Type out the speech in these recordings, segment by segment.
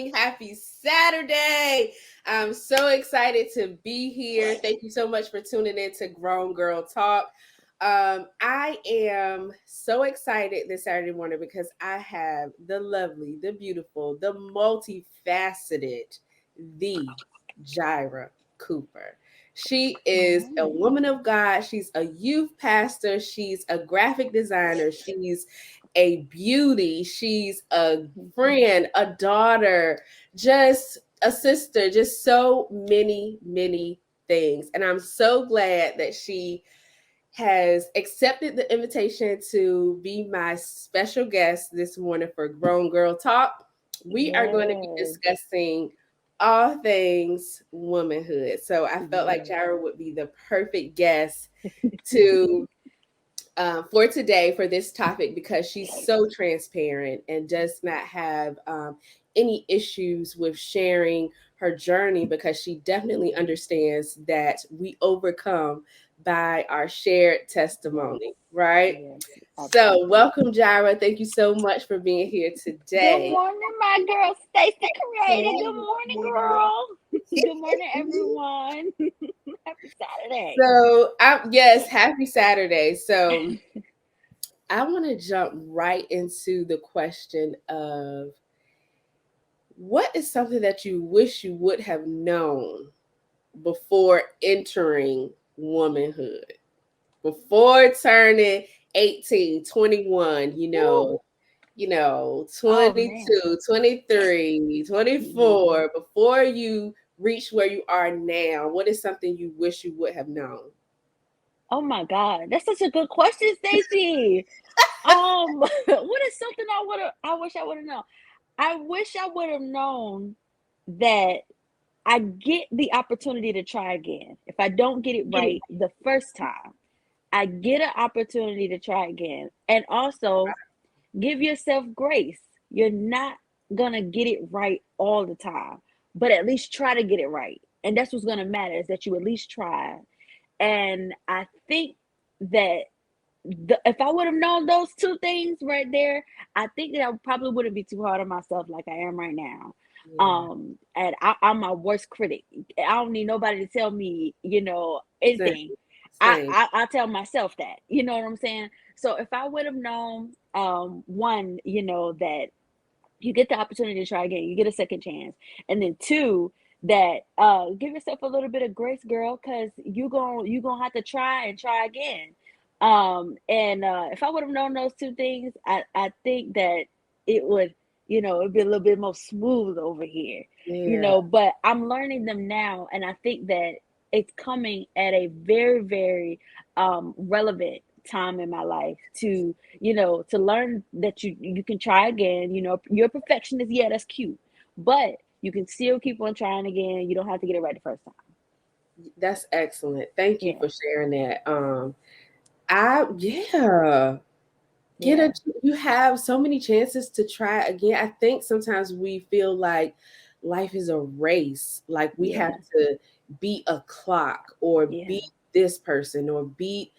morning. Happy Saturday. I'm so excited to be here. Thank you so much for tuning in to Grown Girl Talk. I am so excited this Saturday morning because I have the lovely, the beautiful, the multifaceted, the Jirah Cooper. She is a woman of God. She's a youth pastor. She's a graphic designer. She's a beauty. She's a friend, a daughter, just a sister, just so many, many things. And I'm so glad that she has accepted the invitation to be my special guest this morning for Grown Girl Talk. We are going to be discussing all things womanhood. So I felt like Jirah would be the perfect guest to for today for this topic because she's so transparent and does not have any issues with sharing her journey because she definitely understands that we overcome by our shared testimony, right? So, welcome, Jirah. Thank you so much for being here Good today. morning, my girl, Stacey Creator. Good morning, girl. Good morning, everyone. Happy Saturday. So, yes, happy Saturday. So, I want to jump right into the question of what is something that you wish you would have known before entering womanhood, before turning 18, 21, Woo. Oh, man. 22, 23, Mhm. 24, before you reach where you are now? What is something you wish you would have known? Oh, my God. That's such a good question, Stacey. What is something I wish I would have known? I wish I would have known that I get the opportunity to try again. If I don't get it Get it right the first time, I get an opportunity to try again. And also, give yourself grace. You're not gonna get it right all the time, but at least try to get it right. And that's what's gonna matter is that you at least try. And I think that if I would have known those two things right there, I think that I probably wouldn't be too hard on myself like I am right now. yeah, And I'm my worst critic. I don't need nobody to tell me, same, anything. same. I tell myself that. You know what I'm saying? So if I would have known, one, that you get the opportunity to try again, you get a second chance, and then two, that give yourself a little bit of grace, girl, because you gonna have to try and try again. And if I would have known those two things, I think that it would, it'd be a little bit more smooth over here, Yeah, but I'm learning them now, and I think that it's coming at a very, very relevant time in my life to learn that you can try again. You're a perfectionist, yeah, that's cute, but you can still keep on trying again. You don't have to get it right the first time. that's excellent. Thank you Yeah, for sharing that. I yeah. Get a yeah, You have so many chances to try again. I think sometimes we feel like life is a race, like we have yeah, to beat a clock or yeah. beat this person or beat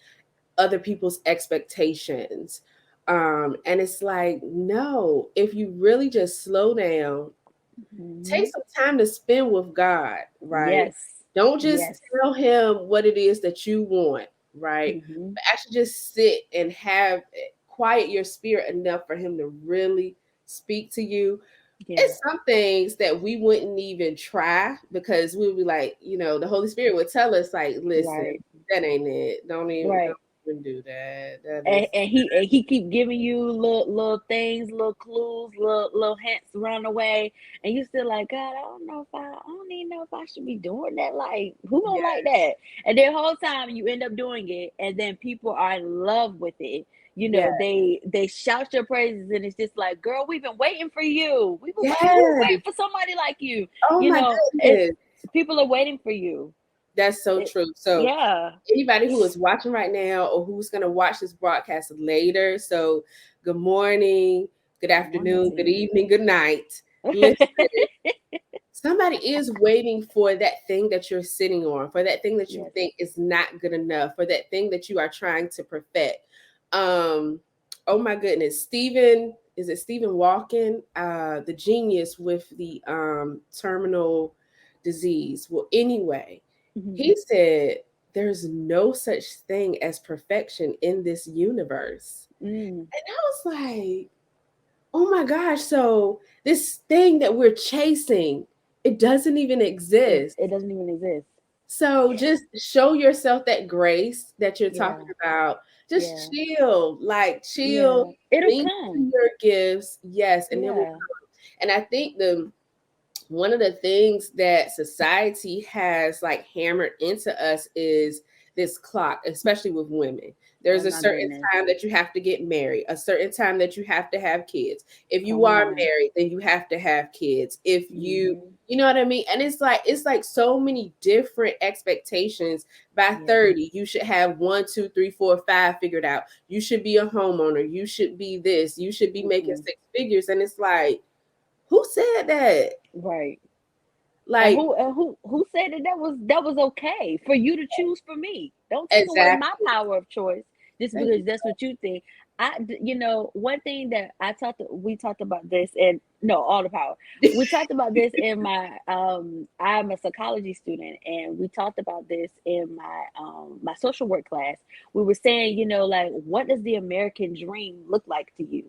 other people's expectations. And it's like, no, if you really just slow down, take Hmm. some time to spend with God, right? Yes, Don't just yes. tell him what it is that you want, right? Hmm. But actually just sit and have quiet your spirit enough for him to really speak to you. Yeah, It's some things that we wouldn't even try because we would be like, the Holy Spirit would tell us, like, listen, right, that ain't it. Don't right. even do that. That and, is and he and he keep giving you little things, little clues, little hints around the way, and you still like, God, I don't even know if I should be doing that. Like, who gonna yeah, like that? And the whole time you end up doing it, and then people are in love with it. yeah, They shout your praises, and it's just like, girl, we've been waiting for you. We were yes. waiting for somebody like you. Oh my It's goodness. people are waiting for you. That's so It, true. So yeah. anybody who is watching right now or who's going to watch this broadcast later, so good morning, good Good morning afternoon, to good you. evening, good night. Listen, somebody is waiting for that thing that you're sitting on, for that thing that you Yes. think is not good enough, for that thing that you are trying to perfect. Um, oh my goodness, Stephen. is it Stephen Walken, the genius with the terminal disease. Well, anyway, Mm-hmm. he said there's no such thing as perfection in this universe. Mm. And I was like, oh my gosh, so this thing that we're chasing, it doesn't even exist. It doesn't even exist. So just show yourself that grace that you're talking Yeah. about. Just Yeah. chill, like chill, Yeah. It'll lean come. into your gifts, yes, and then we'll. Yeah. And I think the one of the things that society has like hammered into us is this clock, especially with women. Oh There's a my certain goodness. time that you have to get married, a certain time that you have to have kids. If you Come are on. married, then you have to have kids. If Mm-hmm. you know what I mean? And it's like so many different expectations. By Yeah. 30, you should have one, two, three, four, five figured out. You should be a homeowner. You should be this. You should be making Mm-mm. 6 figures. And it's like, who said that? Right. And Like, who said that was okay for you to choose for me? Don't take away my exactly. power of choice just Thank because that's what you think. You know, one thing that we talked about this, and no, all the power. you. We talked about this in my I'm a psychology student, and we talked about this in my social work class. We were saying, you know, like, what does the American dream look like to you?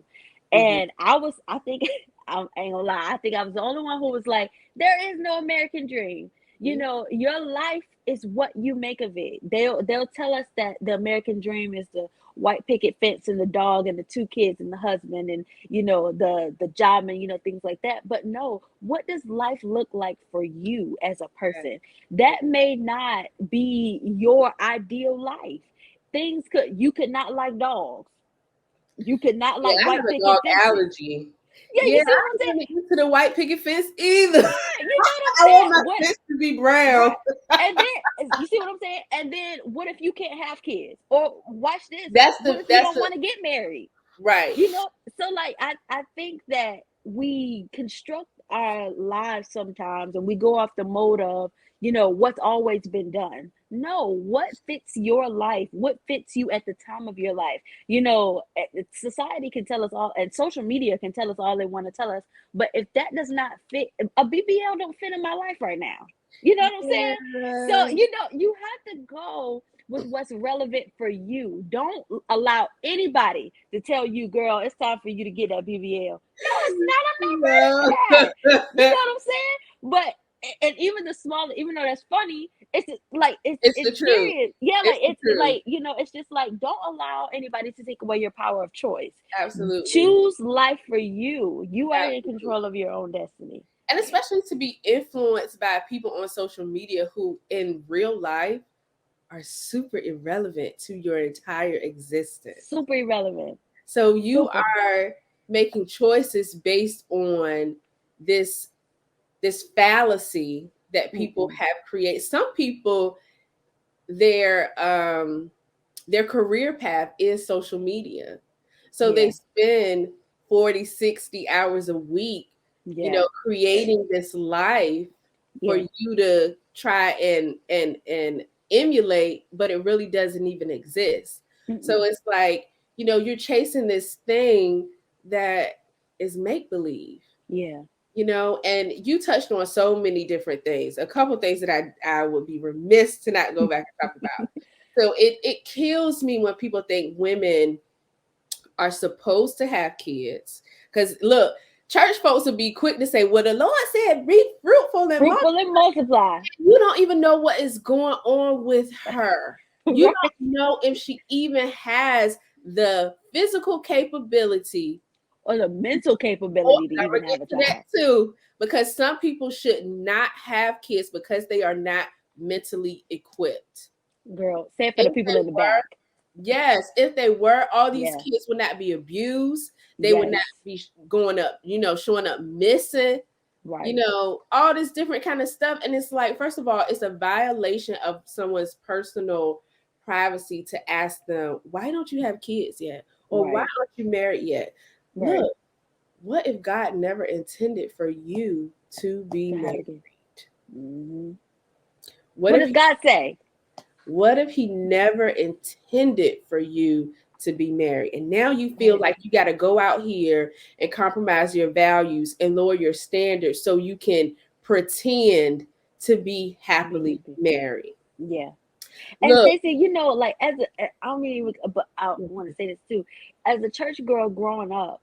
Mhm. And I think I ain't gonna lie, I think I was the only one who was like, there is no American dream. You Yeah, know, your life is what you make of it. They'll tell us that the American dream is the white picket fence and the dog and the two kids and the husband and, you know, the job and, you know, things like that. But no, what does life look like for you as a person? yeah, That may not be your ideal life. Things could You could not like dogs. You could not yeah. like I have white a picket dog fences. allergy. Yeah, Yeah, you see what I'm I saying? ain't into the white picket fence either. Yeah, you know what I'm I want saying? my What fence to be brown. Right. And then you see what I'm saying? And then what if you can't have kids? Or watch this. What if you That's don't the want to get married? right. You know, so like I think that we construct our lives sometimes and we go off the mode of, you know, what's always been done. No, what fits your life? What fits you at the time of your life? You know, society can tell us all, and social media can tell us all they want to tell us, but if that does not fit, a BBL don't fit in my life right now. You know what I'm saying? So, Yeah. you know, you have to go with what's relevant for you. Don't allow anybody to tell you, girl, it's time for you to get that BBL. No, it's not. I'm not ready No. for that. You know what I'm saying? But and even the small, even though that's funny, it's like It's the it's truth. serious. Yeah, It's like the it's truth. like, you know, it's just like, don't allow anybody to take away your power of choice. Absolutely. Choose life for you. You are in Absolutely. control of your own destiny. And especially to be influenced by people on social media who in real life are super irrelevant to your entire existence. Super irrelevant. So you Super. are making choices based on this this fallacy that people Mm-mm. have created. Some people, their their career path is social media. So they Yeah. spend 40, 60 hours a week, Yeah. creating this life for Yeah. you to try and emulate, but it really doesn't even exist. So Mm-mm. it's like, you're chasing this thing that is make believe. Yeah. And you touched on so many different things. A couple things that I would be remiss to not go back and talk about. So it kills me when people think women are supposed to have kids. Because look, church folks will be quick to say, well, the Lord said, be fruitful and multiply. Fruitful and multiply. You don't even know what is going on with her. You Right. don't know if she even has the physical capability. Or the mental Oh, capability to I'm even gonna have get a to that child. too, because some people should not have kids because they are not mentally equipped. Girl, say it for the If people they in the were, back. yes, if they were, all these Yeah. kids would not be abused. They would not Yes. be going up, showing up missing, Right. all this different kind of stuff. And it's like, first of all, it's a violation of someone's personal privacy to ask them, why don't you have kids yet? Or why Right. aren't you married yet? Right. Look, what if God never intended for you to be To have married? a kid. Hmm. What What if does God say? he never intended for you to be married. And now you feel Right. like you got to go out here and compromise your values and lower your standards so you can pretend to be Be happily happy. married. Yeah. And Look, Stacey, like I don't even, but I want to say this too. As a church girl growing up,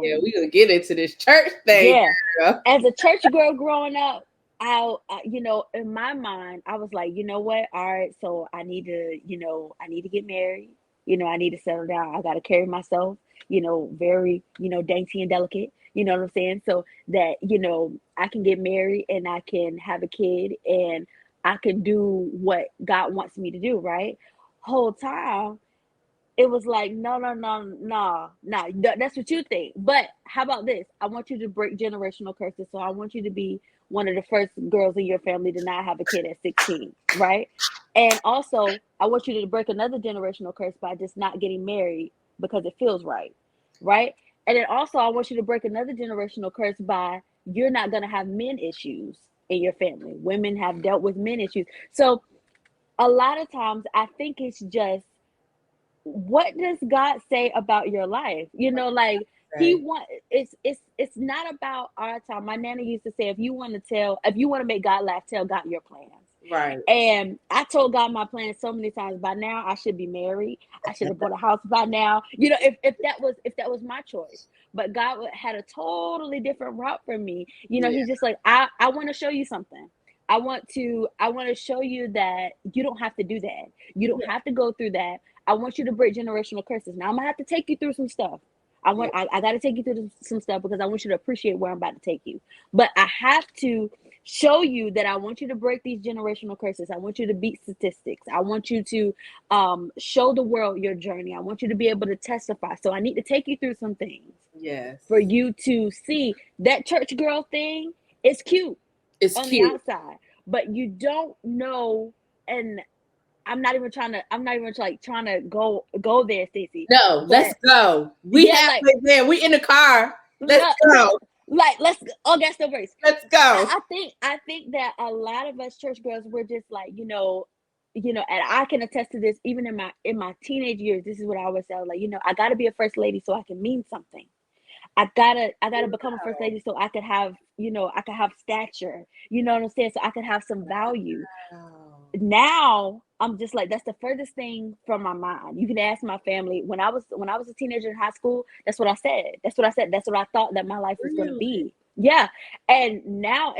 yeah, we gonna get into this church thing, yeah, girl. as a church girl growing up, in my mind, I was like, you know what? All right, so I need to get married. I need to settle down. I got to carry myself, very, dainty and delicate. You know what I'm saying? So that, I can get married and I can have a kid and I can do what God wants me to do, right? Whole time it was like, no, no, no, no, no. That's what you think. But how about this? I want you to break generational curses. So I want you to be one of the first girls in your family to not have a kid at 16, right? And also, I want you to break another generational curse by just not getting married because it feels right, right? And then also, I want you to break another generational curse by you're not going to have men issues in your family. Women have dealt with men issues. So a lot of times, I think it's just what does God say about your life? Like he Right, want it's not about our time. My nana used to say, if you want to make God laugh, tell God your plans. right. And I told God my plans so many times. By now, I should be married. I should have bought a house by now. If that was my choice. But God had a totally different route for me. Yeah, He's just like, I want to show you something. I want to show you that you don't have to do that. You don't yeah, have to go through that. I want you to break generational curses. Now I'm gonna have to take you through some stuff. I yeah, want I got to take you through some stuff because I want you to appreciate where I'm about to take you. But I have to show you that I want you to break these generational curses. I want you to beat statistics. I want you to show the world your journey. I want you to be able to testify. So I need to take you through some things yes. for you to see that church girl thing is cute It's on the cute. outside, but you don't know. And I'm not even like trying to go there, Stacey. No, let's But go. We yeah, like halfway there. We in the car. Let's no, go. like let's Augusta Brace. Let's go. I think that a lot of us church girls were just like, and I can attest to this even in my teenage years. This is what I always say. I was like, I gotta be a first lady so I can mean something. I gotta become a first lady so I could have stature. You know what I'm saying? So I could have some value. Wow. Now I'm just like that's the furthest thing from my mind. You can ask my family when I was a teenager in high school. That's what I said. That's what I said. That's what I thought that my life was going to Really? be. Yeah, and now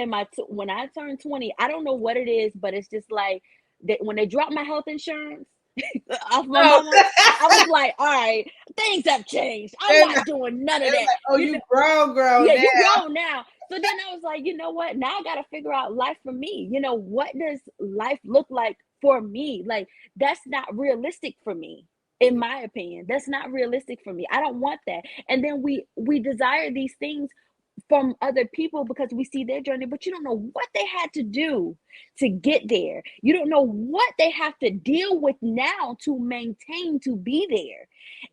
when I turned 20, I don't know what it is, but it's just like when they dropped my health insurance off my Oh, mama, I was like, all right, things have changed. I'm they're not doing none of that. like, oh, you grown, grown Yeah, now. you grown now. So then I was like, you know what? Now I got to figure out life for me. What does life look like for me? Like, that's not realistic for me. In Yeah. my opinion, that's not realistic for me. I don't want that. And then we desire these things from other people because we see their journey, but you don't know what they had to do to get there. You don't know what they have to deal with now to maintain to be there.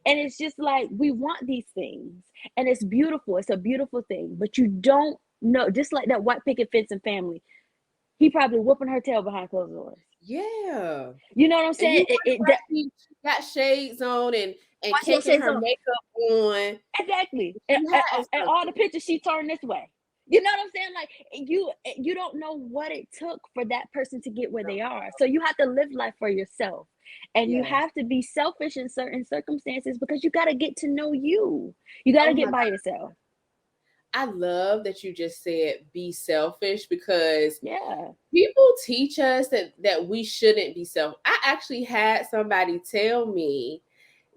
And it's just like we want these things, and it's beautiful. It's a beautiful thing, but you don't know. Just like that white picket fence and family, he probably whooping her tail behind closed doors. Yeah. You know what I'm And you saying? wonder why she got shades on and Why she don't caking say her so? makeup on. Exactly. And, She and, had and all the something. pictures she turned this way. You know what I'm saying? Like you don't know what it took for that person to get where they are. So you have to live life for yourself. And you Yes. have to be selfish in certain circumstances because you got to get to know you. You got to Oh my get by God. yourself. I love that you just said be selfish because Yeah. people teach us that we shouldn't be selfish. I actually had somebody tell me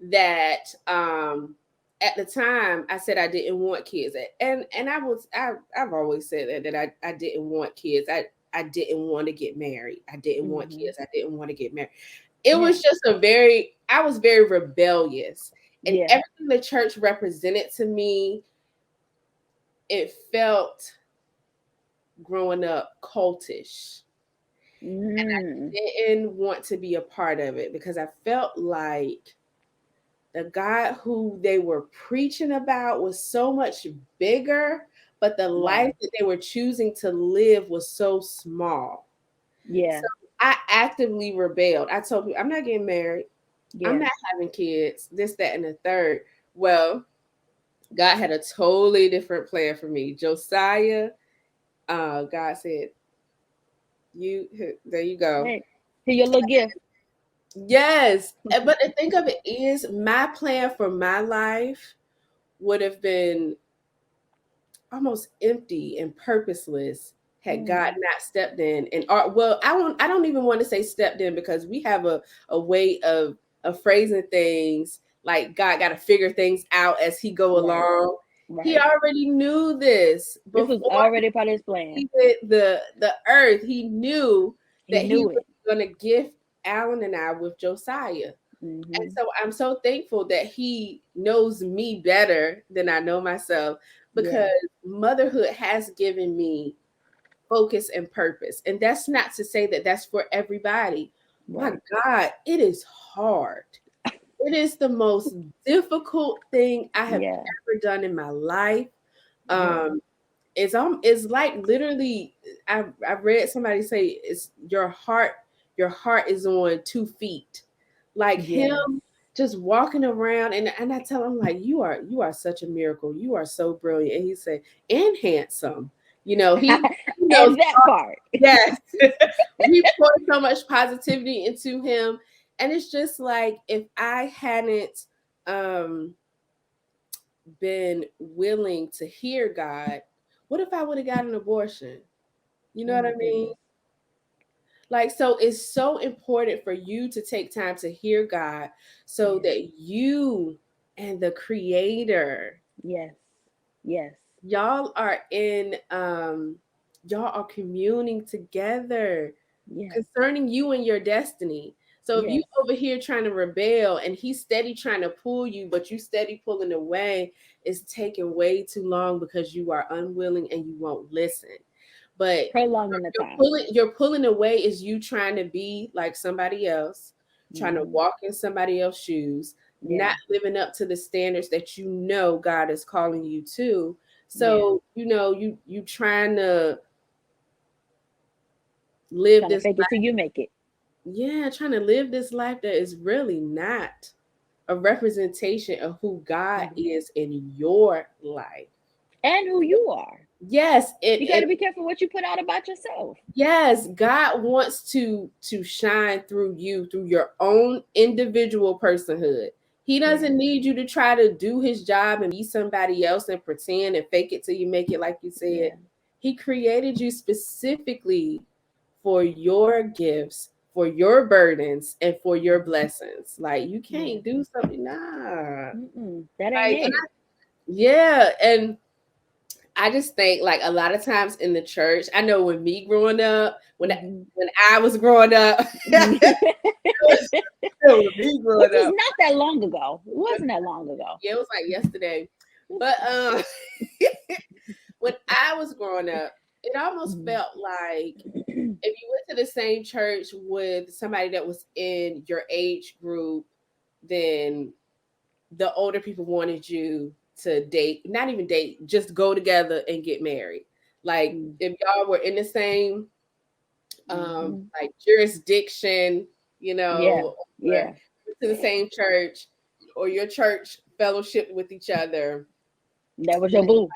that at the time I said I didn't want kids. And I've always said that I didn't want kids. I didn't want to get married. I didn't want Hmm. kids. I didn't want to get married. It Yeah. was just I was very rebellious. And Yeah. everything the church represented to me, it felt growing up cultish. Mm. Didn't want to be a part of it because I felt like the God who they were preaching about was so much bigger, but the life Wow. that they were choosing to live was so small. Yeah. So I actively rebelled. I told people, I'm not getting married. I'm Yeah. not having kids, this, that, and the third. Well, God had a totally different plan for me. Josiah, God said, you there you go. Hey, here your little gift. Yes. But the thing of it is, my plan for my life would have been almost empty and purposeless had God Mm, not stepped in. And well, I don't even want to say stepped in, because we have a way of phrasing things like God got to figure things out as he go right. along. He Right. already knew this This was before already part of his plan. he did the earth. He knew He that he knew was it. going to gift Alan and I with Josiah. And Hmm. so I'm so thankful that he knows me better than I know myself, because Yeah. motherhood has given me focus and purpose. And that's not to say that that's for everybody. My Right. God, it is hard. It is the most difficult thing I have Yeah. ever done in my life. Yeah. Um, it's like literally, I read somebody say it's your heart is on 2 feet, like him Yes. just walking around. And I tell him, like, you are such a miracle, you are so brilliant. And he said, and handsome, he knows. And that part. Yes. We poured so much positivity into him. And it's just like, if I hadn't um been willing to hear God, what if I would have got an abortion? You Oh know what my I mean? goodness. Like, so it's so important for you to take time to hear God, so Yes. that you and the creator, Yes. Yes. y'all are in y'all are communing together Yes. concerning you and your destiny. So if you Yes. over here trying to rebel and he's steady trying to pull you, but you steady pulling away, it's taking way too long because you are unwilling and you won't listen. But Prolonging the you're time. pulling away is you trying to be like somebody else, trying to Hmm. walk in somebody else's shoes, not Yeah. living up to the standards that God is calling you to. Yeah. So you trying to live Trying to this fake it till you make it. yeah, trying to live this life that is really not a representation of who God Mhm. is in your life. And who you are. Yes, You got to be careful what you put out about yourself. yes, God wants to shine through you, through your own individual personhood. He Yeah. doesn't need you to try to do his job and be somebody else and pretend and fake it till you make it, like you said. Yeah. He created you specifically for your gifts, for your burdens, and for your blessings. Like, you Yeah. can't do something, nah. Mm-mm. That ain't Like, it. yeah, and I just think, like, a lot of times in the church, I know when me growing up, Hmm. when I was growing up, it was with me Which growing was up. not that long ago. It wasn't that long ago. Yeah, it was like yesterday. But when I was growing up, it almost Hmm. felt like if you went to the same church with somebody that was in your age group, then the older people wanted you to date, not even date, just go together and get married. Like, if y'all were in the same Mm-hmm. like jurisdiction, Yeah. or Yeah. to the same church, or your church fellowship with each other, That was then your boo.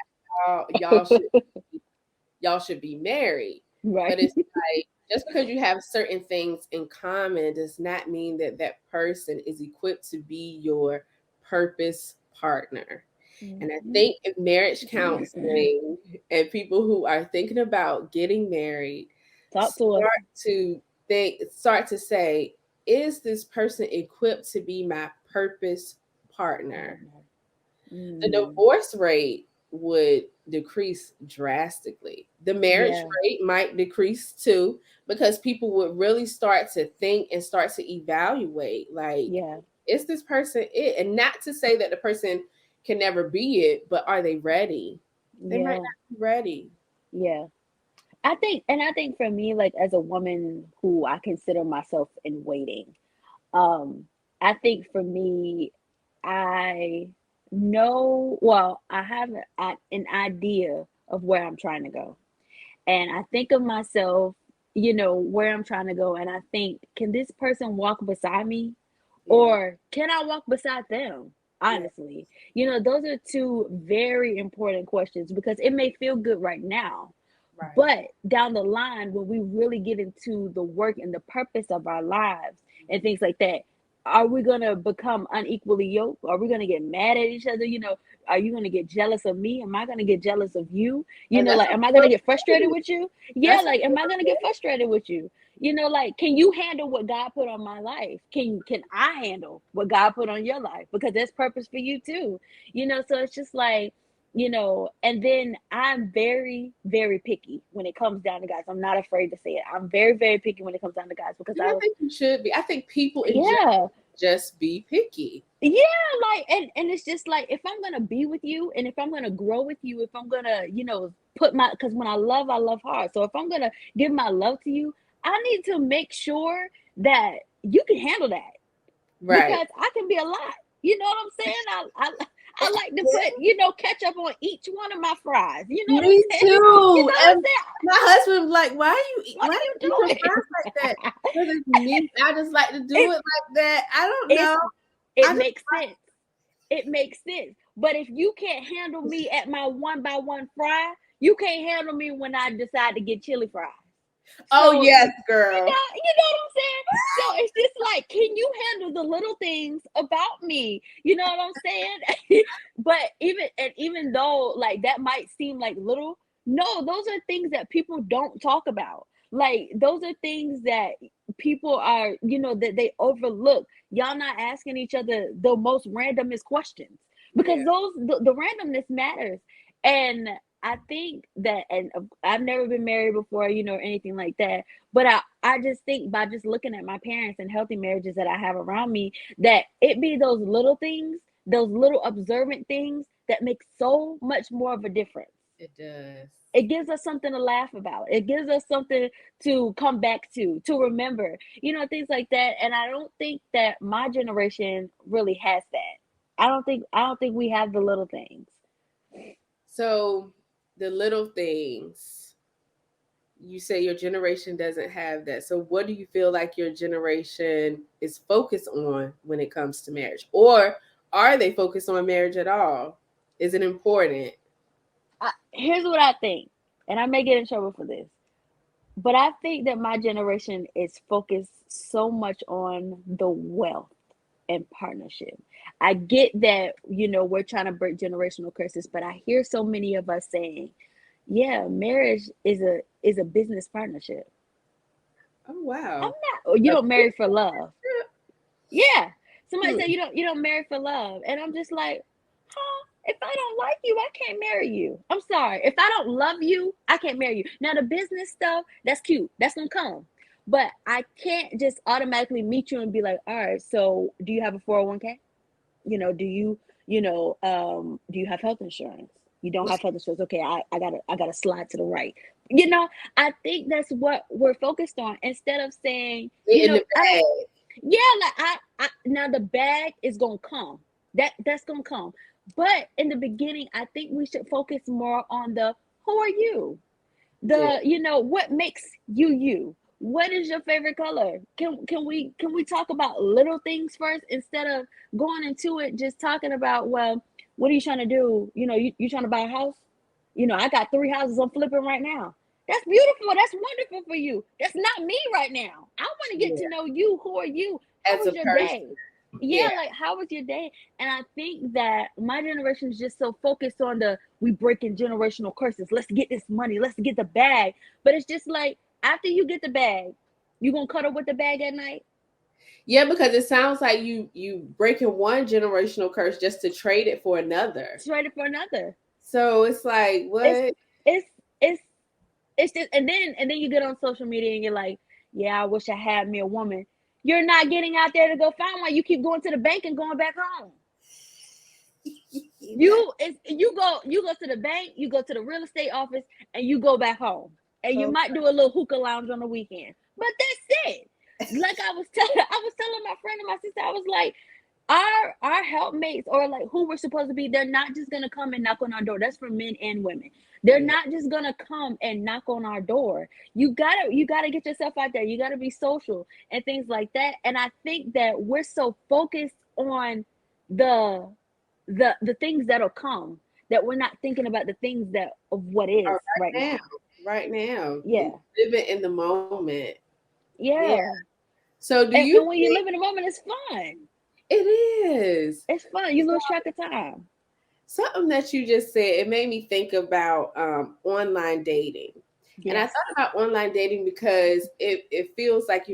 y'all should be married. Right. But it's like, just because you have certain things in common does not mean that that person is equipped to be your purpose partner. And I Hmm. think if marriage counseling and people who are thinking about getting married Talk to us. start to start to say, is this person equipped to be my purpose partner? Partner. The Mm. divorce rate would decrease drastically. The marriage Yeah. rate might decrease too, because people would really start to think and start to evaluate, like, Yeah. is this person it? And not to say that the person can never be it, but are they ready? They might Yeah. not be ready. Yeah. I think for me, like as a woman who I consider myself in waiting, um, I think for me, I know, well, I have an idea of where I'm trying to go. And I think of myself, where I'm trying to go. And I think, can this person walk beside me? Yeah. or can I walk beside them? Yeah. Honestly, those are two very important questions because it may feel good right now, Right. but down the line, when we really get into the work and the purpose of our lives and things like that, are we going to become unequally yoked? Are we going to get mad at each other? Are you going to get jealous of me? Am I going to get jealous of you? And that's Like, a am I going real to get frustrated thing. with you? Yeah, That's a like, am I real going to get thing. frustrated with you? Like, can you handle what God put on my life? Can I handle what God put on your life? Because there's purpose for you too. So it's just like, and then I'm very, very picky when it comes down to guys. I'm not afraid to say it. I'm very, very picky when it comes down to guys because And I think you should be. I think people in yeah, general just be picky. yeah, like, and it's just like, if I'm gonna be with you and if I'm gonna grow with you, if I'm gonna, put my, because when I love hard. So if I'm gonna give my love to you, I need to make sure that you can handle that Right. because I can be a lot. You know what I'm saying? I like to put, ketchup on each one of my fries. You know what I'm Me saying? You too. know what I'm And my husband was like, saying? What why are you do you eat your doing? fries like that? Because it's me. I just like to do It's it like that. I don't it's know. I it just makes sense. It makes sense. But if you can't handle me at my one by one fry, you can't handle me when I decide to get chili fries. oh So yes, girl. you know what I'm saying? So it's just like, can you handle the little things about me? You know what I'm saying? But even though like that might seem like little, no, those are things that people don't talk about. Like those are things that people are, that they overlook. Y'all not asking each other the most randomest questions because Yeah. the randomness matters. And I think that, and I've never been married before, or anything like that. But I just think by just looking at my parents and healthy marriages that I have around me, that it be those little things, those little observant things that make so much more of a difference. It does. It gives us something to laugh about. It gives us something to come back to remember, things like that. And I don't think that my generation really has that. I don't think we have the little things. So the little things, you say your generation doesn't have that. So what do you feel like your generation is focused on when it comes to marriage? Or are they focused on marriage at all? Is it important? Here's what I think, and I may get in trouble for this. But I think that my generation is focused so much on the wealth and partnership. I get that, we're trying to break generational curses, but I hear so many of us saying, yeah, marriage is a business partnership. Oh I'm wow. not, you A don't marry for love. picture? Yeah. Somebody said Hmm. you don't marry for love. And I'm just like, huh? If I don't like you, I can't marry you. I'm sorry. If I don't love you, I can't marry you. Now the business stuff, that's cute. That's gonna come. But I can't just automatically meet you and be like, all right, so do you have a 401k? Do you have health insurance? You don't have health insurance. Okay, I gotta slide to the right. You know, I think that's what we're focused on instead of saying, In the I don't, bag. yeah, like I now the bag is gonna come. That's gonna come. But in the beginning, I think we should focus more on the who are you? Yeah. What makes you you? What is your favorite color? Can we talk about little things first instead of going into it just talking about, well, what are you trying to do? You trying to buy a house? I got 3 houses I'm flipping right now. That's beautiful. That's wonderful for you. That's not me right now. I want to get Yeah. to know you. Who are you? How As a was your person. day? Yeah, Yeah. like how was your day? And I think that my generation is just so focused on the we breaking generational curses. Let's get this money. Let's get the bag. But it's just like after you get the bag, you gonna cuddle with the bag at night? Yeah, because it sounds like you breaking one generational curse just to trade it for another. Trade it for another. So it's like, It's what? it's it's it's just, and then you get on social media and you're like, yeah, I wish I had me a woman. You're not getting out there to go find one. You keep going to the bank and going back home. You go to the bank, you go to the real estate office, and you go back home. And you Oh, might do a little hookah lounge on the weekend. But that's it. Like I was telling my friend and my sister, I was like, our helpmates, or like who we're supposed to be, they're not just gonna come and knock on our door. That's for men and women. They're Yeah. not just gonna come and knock on our door. You gotta get yourself out there. You gotta be social and things like that. And I think that we're so focused on the the things that'll come, that we're not thinking about the things that of what All is right right now. now. Right now. Yeah, Living in the moment. Yeah. yeah. So do you And when you think live in a moment, it's fun. it is? It's fun. You lose track of time. Something that you just said, it made me think about online dating. And I Yes. thought about online dating because it feels like,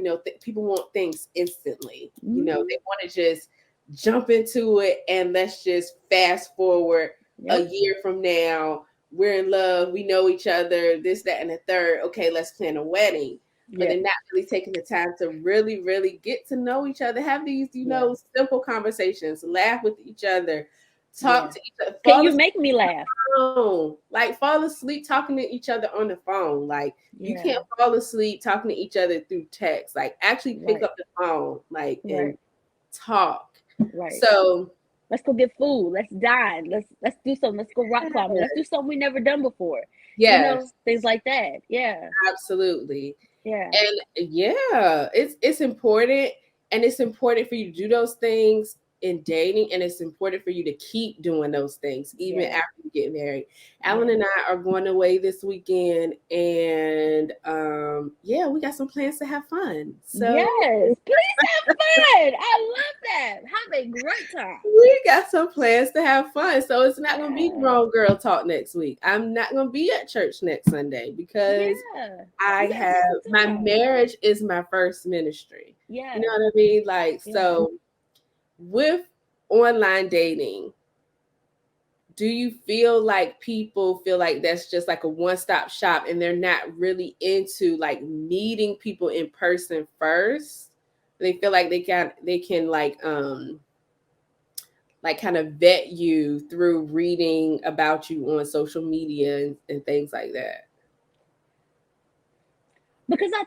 people want things instantly. Hmm. They want to just jump into it and let's just fast forward a Yep. year from now. We're in love. We know each other, this, that, and the third. Okay, let's plan a wedding. But they're Yep. not really taking the time to really, really get to know each other, have these, Yeah. simple conversations, laugh with each other, talk Yeah. to each other, Can fall you asleep make me laugh? on the phone, like fall asleep talking to each other on the phone. Like you Yeah. can't fall asleep talking to each other through text. Like actually pick Right. up the phone, like and Right. talk. Right. So Let's go get food. Let's dine. Let's do something. Let's go rock climbing. Let's do something we never done before. yes, Things like that. Yeah. absolutely. Yeah. And yeah, it's important, and it's important for you to do those things in dating, and it's important for you to keep doing those things even Yeah. after you get married. Alan Yeah. and I are going away this weekend, and yeah, we got some plans to have fun. So Yes. Please have fun. I love that. Have a great time. we got some plans to have fun. So it's not gonna be Yeah. grown girl talk next week. I'm not gonna be at church next Sunday because Yeah. I You gotta take have some my time. marriage is my first ministry. You know Yeah. what I mean? Like, Yeah. so with online dating, do you feel like people feel like that's just like a one-stop shop and they're not really into like meeting people in person first? They feel like they can like kind of vet you through reading about you on social media and things like that. Because I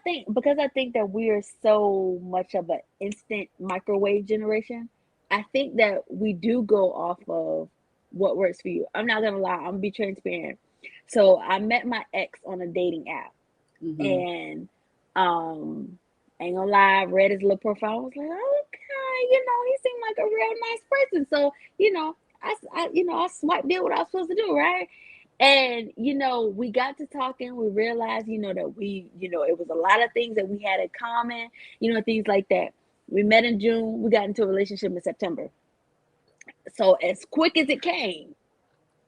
think that we are so much of an instant microwave generation. I think that we do go off of what works for you. I'm not gonna lie, I'm gonna be transparent. So I met my ex on a dating app, Mm-hmm. and um ain't gonna lie, I read his little profile. I was like, okay, he seemed like a real nice person. So, I swiped, did what I was supposed to do, right? And we got to talking. We realized, that it was a lot of things that we had in common, things like that. We met in June. We got into a relationship in September. So as quick as it came,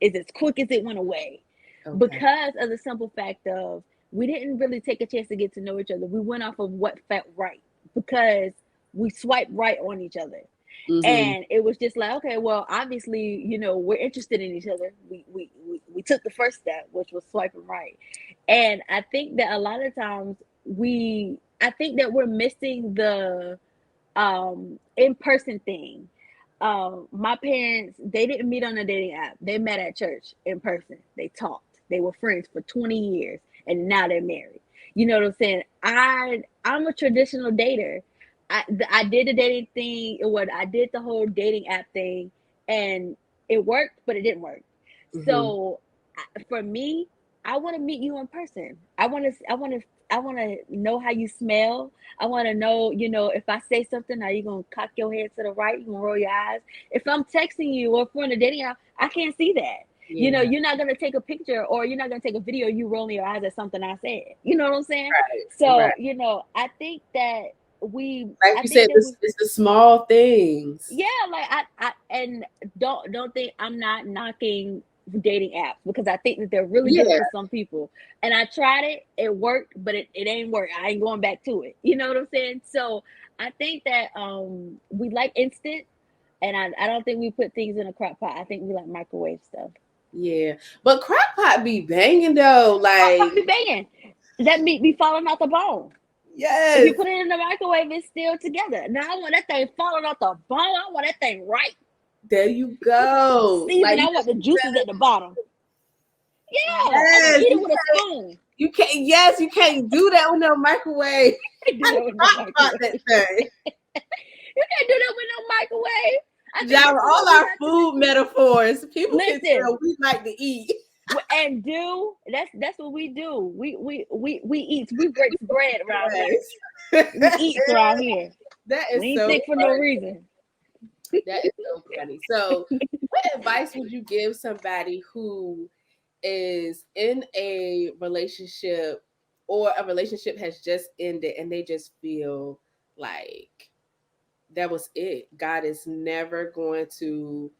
is as quick as it went away, Okay. because of the simple fact of, we didn't really take a chance to get to know each other. We went off of what felt right, because we swiped right on each other. Mm-hmm. And it was just like, okay, well, obviously, we're interested in each other. We took the first step, which was swiping right. And I think that a lot of times I think that we're missing the in-person thing. My parents, they didn't meet on a dating app. They met at church in person. They talked. They were friends for 20 years, and now they're married. You know what I'm saying? I'm a traditional dater. I did the dating thing. What I did, the whole dating app thing, and it worked, but it didn't work. Mm-hmm. So for me, I want to meet you in person. I want to know how you smell. I want to know, if I say something, are you gonna cock your head to the right? You gonna roll your eyes? If I'm texting you, or if we're on a dating app, I can't see that. Yeah. You're not gonna take a picture, or you're not gonna take a video of you rolling your eyes at something I said. You know what I'm saying? Right. So, Right. I think that we, Like I you think said, that we, it's the small things. yeah, like and don't think I'm not knocking dating apps, because I think that they're really good Yeah. for some people. And I tried it, it worked, but it ain't work. I ain't going back to it. You know what I'm saying? So I think that we like instant, and I don't think we put things in a crock pot. I think we like microwave stuff. Yeah. But crock pot be banging though. Crock Like, pot be banging. That meat be falling out the bone. If you yes. put it in the microwave, it's still together. Now I want that thing falling off the bone. I want that thing right. There you go. Season. Like I you want just the juices at the bottom. Yeah, I want to yes, eat it with a spoon. you can't. Yes, you can't do that with no microwave. I do I that with the crock pot that microwave. thing. You can't do that with no microwave. I think Jara, this is all what we our have to food metaphors, people can listen. tell we like to eat. And do that's what we do. We eat. We break bread around here. Yes. We eat around here. That We is ain't so sick for no funny. reason. That is so funny. So, what advice would you give somebody who is in a relationship or a relationship has just ended and they just feel like that was it? God is never going to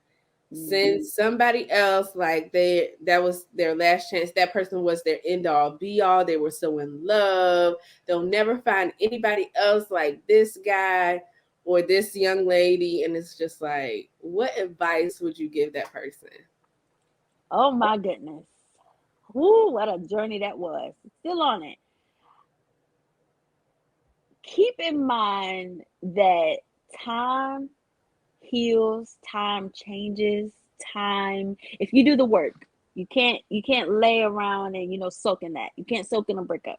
send somebody else, like that was their last chance. That person was their end all be all. They were so in love. They'll never find anybody else like this guy or this young lady. And it's just like, what advice would you give that person? Oh my goodness. Woo, what a journey that was. Still on it. Keep in mind that time heals, time changes, time if you do the work, you can't lay around and soak in that. You can't soak in a breakup.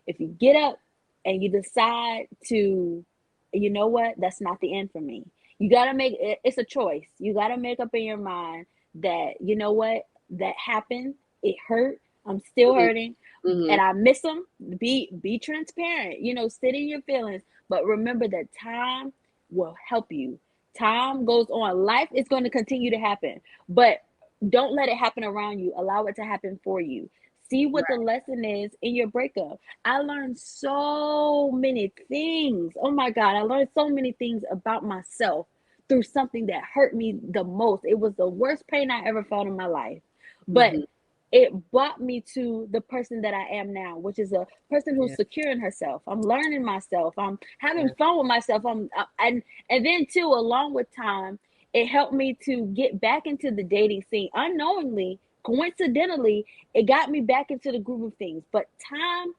If you get up and you decide to, you know what, that's not the end for me. You got to make it's a choice. You got to make up in your mind that, you know what, that happened. It hurt. I'm still hurting Mm-hmm. and I miss them. Be transparent, sit in your feelings, but remember that time will help you. Time goes on. Life is going to continue to happen, but don't let it happen around you. Allow it to happen for you. See what the Right. lesson is in your breakup. I learned so many things. Oh my God, I learned so many things about myself through something that hurt me the most. It was the worst pain I ever felt in my life. But Mm-hmm. it brought me to the person that I am now, which is a person who's Yeah. secure in herself. I'm learning myself. I'm having Yeah. fun with myself. And then too, along with time, it helped me to get back into the dating scene unknowingly. Coincidentally, it got me back into the groove of things. But time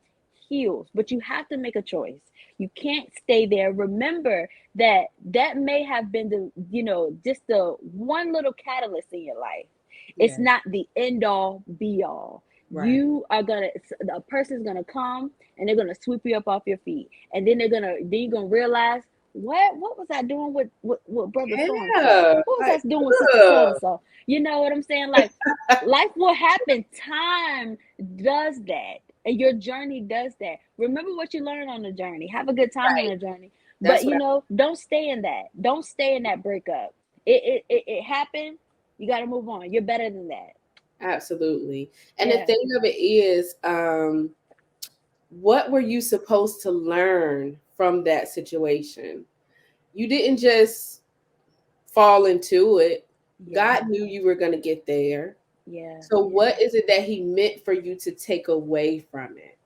heals, but you have to make a choice. You can't stay there. Remember that that may have been just the one little catalyst in your life. It's Yes. not the end all be all. Right. You are gonna a person's gonna come and they're gonna sweep you up off your feet, and then you're gonna realize what was I doing with brother so and so? Yeah. What was Like, I doing with sister so and so? You know what I'm saying? Like life will happen. Time does that, and your journey does that. Remember what you learned on the journey. Have a good time on right. the journey, but That's what don't stay in that. Don't stay in that breakup. It happened. You got to move on. You're better than that. absolutely. And the Yeah. thing of it is, what were you supposed to learn from that situation? You didn't just fall into it. Yeah. God knew you were going to get there. Yeah. So, Yeah. what is it that He meant for you to take away from it?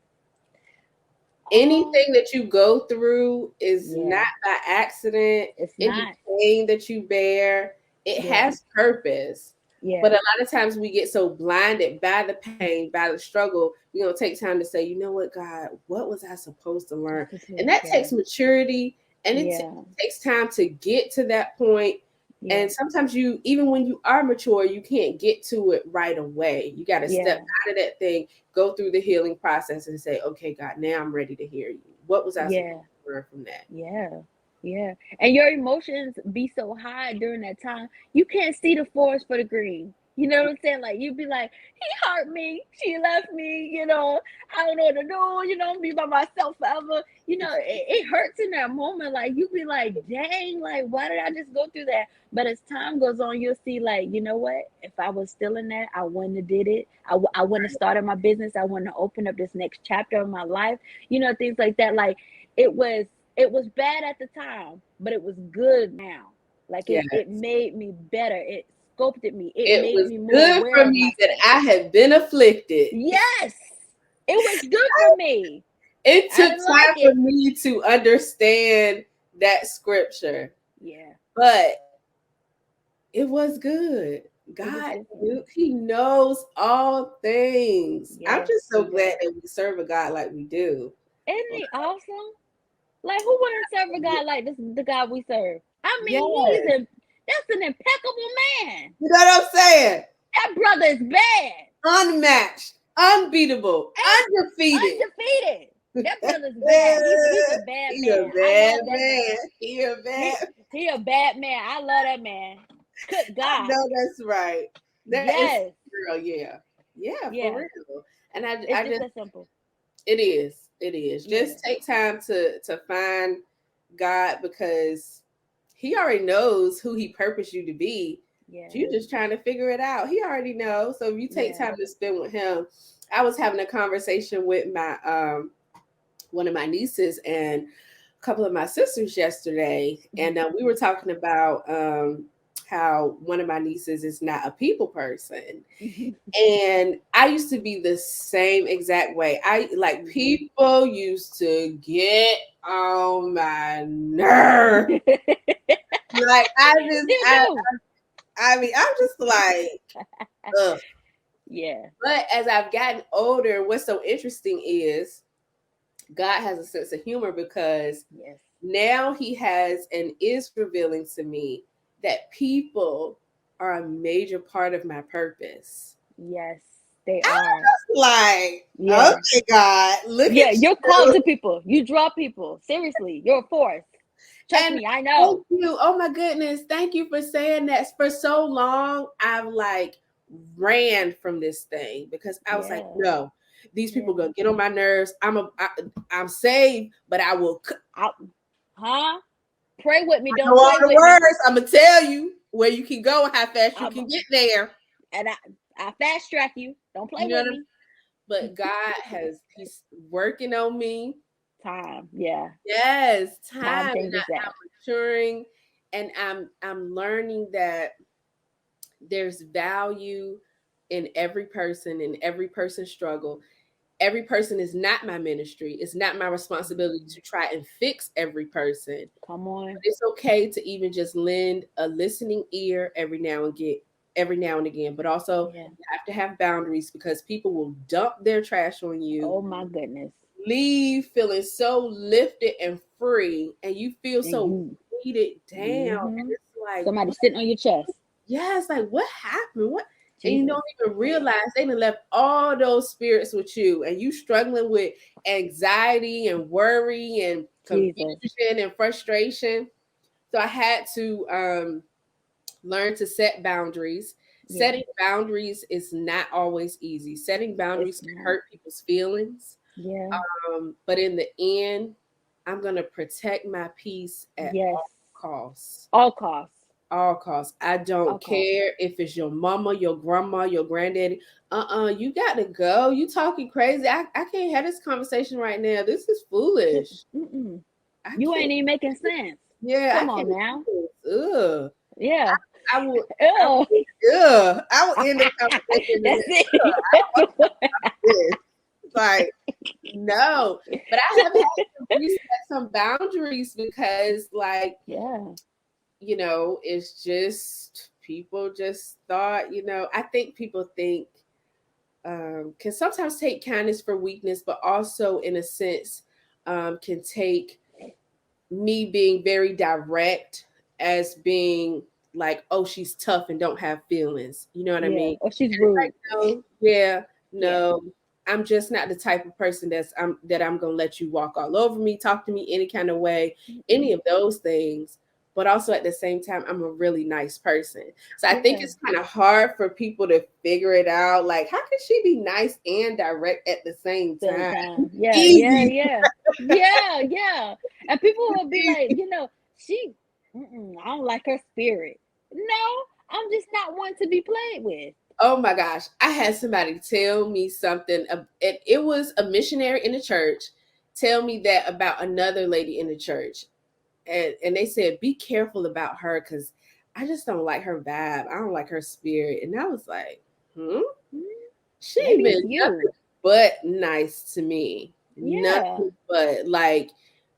Um. Anything that you go through is Yeah. not by accident. It's Any not. pain that you bear, it Yeah. has purpose. But Yeah. a lot of times we get so blinded by the pain, by the struggle, we don't take time to say, you know what, God, what was I supposed to learn? And that Yeah. takes maturity and Yeah. takes time to get to that point. Yeah. And sometimes you, even when you are mature, you can't get to it right away. You got to step Yeah. out of that thing, go through the healing process and say, okay, God, now I'm ready to hear you. What was I supposed Yeah. to learn from that? Yeah. Yeah. And your emotions be so high during that time, you can't see the forest for the green. You know what I'm saying? Like you'd be like, he hurt me, she left me, I don't know what to do, be by myself forever. It hurts in that moment. Like you'd be like, dang, like why did I just go through that? But as time goes on, you'll see, like, you know what? If I was still in that, I wouldn't have did it. I wouldn't have started my business. I wouldn't have opened up this next chapter of my life. Things like that. Like it was it was bad at the time, but it was good now. Like Yeah. it made me better. It sculpted me. It It made was me more good aware for of me that myself. I had been afflicted. Yes, it was good for me. It I took didn't like time for it. me to understand that scripture, Yeah, but it was good. it was God good for knew, me. He knows all things. I'm Yes, just so he glad does. that we serve a God like we do. Isn't he awesome? Like who wouldn't serve a God like this? The God we serve. I mean, Yes. that's an impeccable man. You know what I'm saying? That brother is bad. Unmatched, unbeatable, Ain't undefeated. undefeated. That brother's bad. He's a bad He a man. I bad love that man. man. He a He bad. he a bad man. I love that man. Good I God. know that's right. That is, Yes. girl. Yeah, yeah, for Yeah. real. And I It's just just, that simple. it is, it is. Yeah. Just take time to find God, because He already knows who He purposed you to be. Yeah. You're just trying to figure it out. He already knows. So if you take Yeah. time to spend with Him, I was having a conversation with my one of my nieces and a couple of my sisters yesterday, and we were talking about how one of my nieces is not a people person, Mhm. and I used to be the same exact way. I like, Mhm. people used to get on my nerve. Like Still do. I mean, I'm just like, ugh. Yeah. But as I've gotten older, what's so interesting is God has a sense of humor, because Yes. now He has and is revealing to me that people are a major part of my purpose. Yes. They I are. was like, Yeah. okay, God, look Yeah. at You're called you. to people. You draw people. Seriously. You're a force. Trust And me. I thank know. you. Oh my goodness. Thank you for saying that. For so long, I've like ran from this thing, because I was like, Yeah. no, these people Yeah. gonna get on my nerves. I'm saved, but I, huh? Pray with me. I know Don't all play the with me. words. I'm gonna tell you where you can go and how fast you I'm can get there. and I fast track you. Don't play You know with what I'm me. But He's working on me. Time. Yeah. Yes, Time time. And changes that. I'm maturing, and I'm learning that there's value in every person's struggle. Every person is not my ministry. It's not my responsibility Mhm. to try and fix every person. Come But on. it's okay to even just lend a listening ear every now and again. But also, Yeah. you have to have boundaries, because people will dump their trash on you, Oh my goodness. leave feeling so lifted and free, and you feel And so you. weighted down. And Hmm. it's like, Somebody what? sitting on your chest. Yeah, it's like, what happened? What? And you Jesus. don't even realize they done left all those spirits with you, and you struggling with anxiety and worry and Jesus. confusion and frustration. So I had to learn to set boundaries. Yeah. Setting boundaries is not always easy. Setting It's boundaries can not. hurt people's feelings. Yeah. But in the end, I'm going to protect my peace at Yes. all costs. All costs. All costs. I All don't costs. care if it's your mama, your grandma, your granddaddy. You got to go. You talking crazy. I can't have this conversation right now. This is foolish. Mm-mm. I You can't. ain't even making sense. Yeah, I Come on can't now. do this. Ugh. Yeah. I will. I Oh, will. Ugh. I will end the conversation and that's be, it. this. Like, no. But I have had to reset some boundaries, because, like, Yeah. it's just people just thought, I think people think, can sometimes take kindness for weakness, but also in a sense, can take me being very direct as being like, oh, she's tough and don't have feelings. You know what I Yeah. mean? Or she's And it's like, rude. no, yeah, Yeah. no. I'm just not the type of person that I'm gonna let you walk all over me, talk to me any kind of way, any Mm-mm. of those things. But also at the same time, I'm a really nice person. So I think Yeah. it's kind of hard for people to figure it out. Like, how can she be nice and direct at the same Same time? time. Yeah. Yeah. Easy. Yeah. Yeah. Yeah. And people will be like, she, I don't like her spirit. No, I'm just not one to be played with. Oh my gosh. I had somebody tell me something. It was a missionary in the church tell me that about another lady in the church. And they said, be careful about her, because I just don't like her vibe. I don't like her spirit. And I was like, Hmm, she ain't maybe been it's nothing you. but nice to me. Yeah. Nothing but like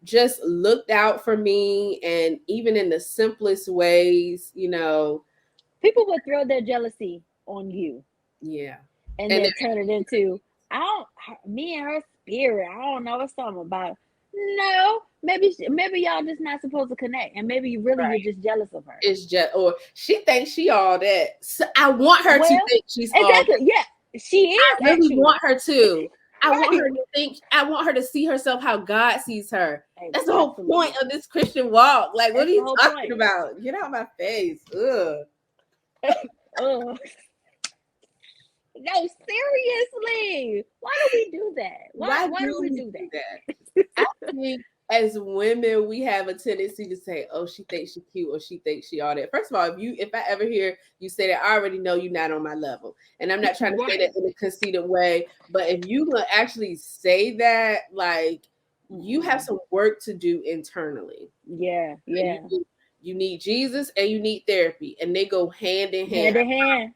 just looked out for me. And even in the simplest ways, People will throw their jealousy on you yeah. and And they'll turn it into, I don't, me and her spirit. I don't know what's something about. No, maybe y'all just not supposed to connect, and maybe you're just jealous of her. it's just, or she thinks she all that. So I want her to Well, think she's all that. exactly. Yeah, she is I really want actually. her to. I want Right. her to think, I want her to see herself how God sees her. That's the whole Absolutely. point of this Christian walk. Like, what are That's the you whole talking point. about? Get out of my face. Ugh. Oh, no, seriously. Why do we do that? Why Why do do we we do do that? that? I think as women, we have a tendency to say, "Oh, she thinks she cute," or "She thinks she all that." First of all, if I ever hear you say that, I already know you're not on my level, and I'm not trying to say that Right. in a conceited way. But if you will actually say that, like, you have Mm-mm. some work to do internally. Yeah, And yeah. you need Jesus and you need therapy, and they go hand in hand. Hand in hand.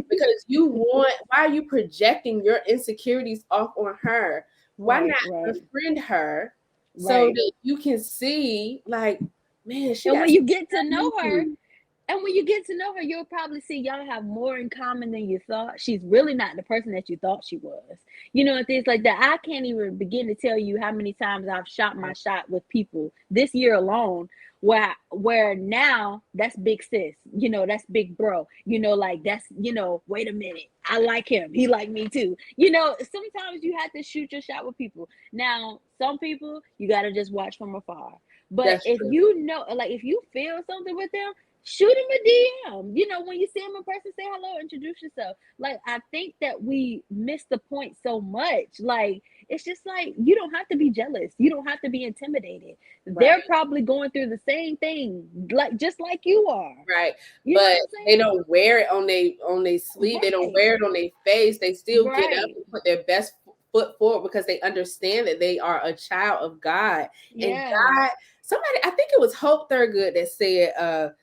Because you want, why are you projecting your insecurities off on her? Why Right, not right, befriend her so right. that you can see, like, man, she And got when you something get to I know her, need. and when you get to know her, you'll probably see y'all have more in common than you thought. She's really not the person that you thought she was. You know, and things like that. I can't even begin to tell you how many times I've shot my shot with people this year alone, where now that's big sis. You know, that's big bro. You know, like that's, wait a minute. I like him. He like me too. You know, sometimes you have to shoot your shot with people. Now, some people you gotta just watch from afar. But That's if true. you know, like if you feel something with them, shoot him a DM. You know, when you see him in person, say hello, introduce yourself. Like, I think that we miss the point so much. Like, it's just like you don't have to be jealous. You don't have to be intimidated. They're Right. probably going through the same thing, like just like you are. Right. You know But what they I'm don't wear it on their sleeve. They don't saying? wear it on their face. They still get up Right. and put their best foot forward because they understand that they are a child of God. And Yeah. God, somebody, I think it was Hope Thurgood that said,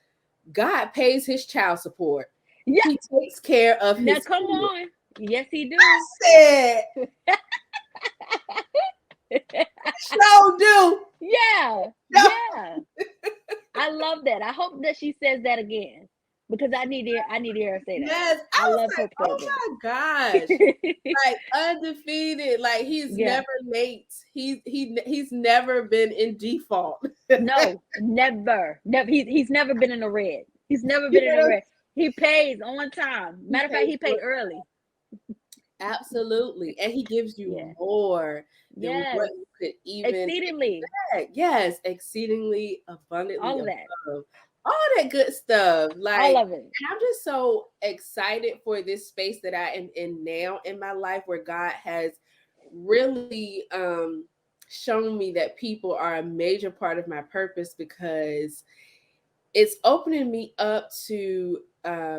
God pays his child support. Yeah. He takes care of Now his come kids. on. Yes, he I do. said, so do. Yeah. No. Yeah. I love that. I hope that she says that again because I need to hear her say that. Yes. I I was love like, Hope oh Thurgood. my gosh. Like undefeated. Like he's Yeah. never late. He's never been in default. No, never. Never. He's never been in the red. He's never You been in the know, red. He pays on time. he Matter of fact, pays he for paid it. early. Absolutely. And he gives you Yeah. more than what Yes. you could even Exceedingly. expect. Yes, exceedingly abundantly All of that. above. All that good stuff. All Like, of it. and I'm just so excited for this space that I am in now in my life where God has really shown me that people are a major part of my purpose because it's opening me up to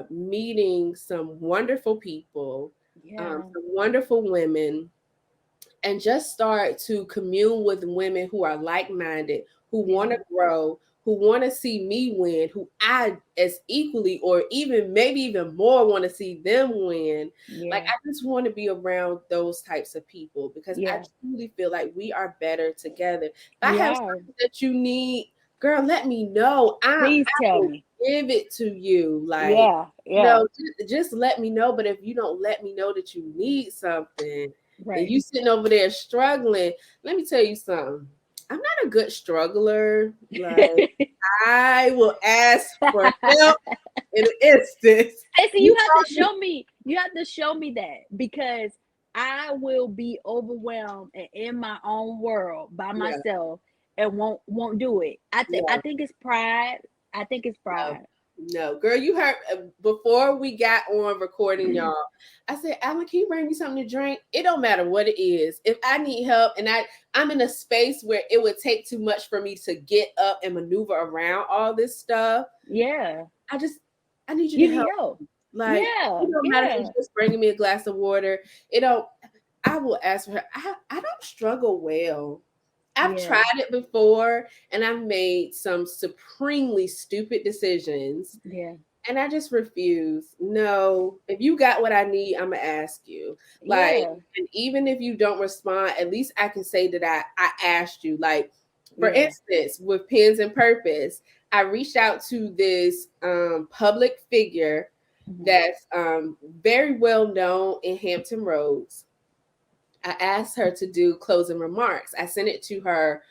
meeting some wonderful people, Yeah. some wonderful women, and just start to commune with women who are like-minded, who want to Yeah. grow, who want to see me win, who I as equally or even maybe even more want to see them win. Like Yeah. I just want to be around those types of people because I Yeah. truly feel like we are better together. If I We have are. something that you need, girl, let me know. Please I tell will me. give it to you. Like, Yeah. Yeah. just let me know. But if you don't let me know that you need something, and Right. you sitting over there struggling, let me tell you something. I'm not a good struggler. Like I will ask for help in an instant. And see, You you have to call me. show me. You have to show me that because I will be overwhelmed and in my own world by No, myself and won't do it. I no, think it's pride. I think it's no, pride. no. Girl, you heard before we got on recording, y'all. I said, Alan, can you bring me something to drink? It don't matter what it is. If I need help and I'm in a space where it would take too much for me to get up and maneuver around all this stuff, Yeah, I just I need you to you help. need help. Like, Yeah, it don't matter if yeah, it's just bringing me a glass of water. It don't. I will ask for her. I don't struggle well. I've yeah, tried it before, and I've made some supremely stupid decisions, yeah, and I just refuse. No, if you got what I need, I'm gonna ask you. Like, yeah, and even if you don't respond, at least I can say that I asked you. Like, for yeah. instance, with Pens and Purpose, I reached out to this public figure Mhm, that's very well known in Hampton Roads. I asked her to do closing remarks. I sent it to her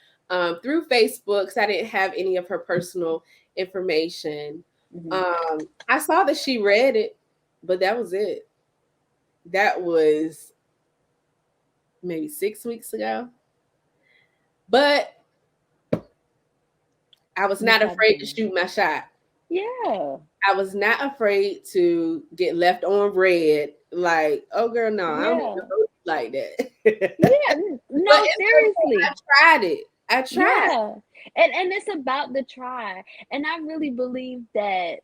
through Facebook because I didn't have any of her personal information. mhm. I saw that she read it, but that was it. That was maybe 6 weeks ago. But I was You not tried afraid to again. shoot my shot. Yeah. I was not afraid to get left on red. Like, oh girl, no, I don't even Yeah. know you like that. Yeah. But No, it's okay. seriously. I tried it. I tried. Yeah. And it's about the try. And I really believe that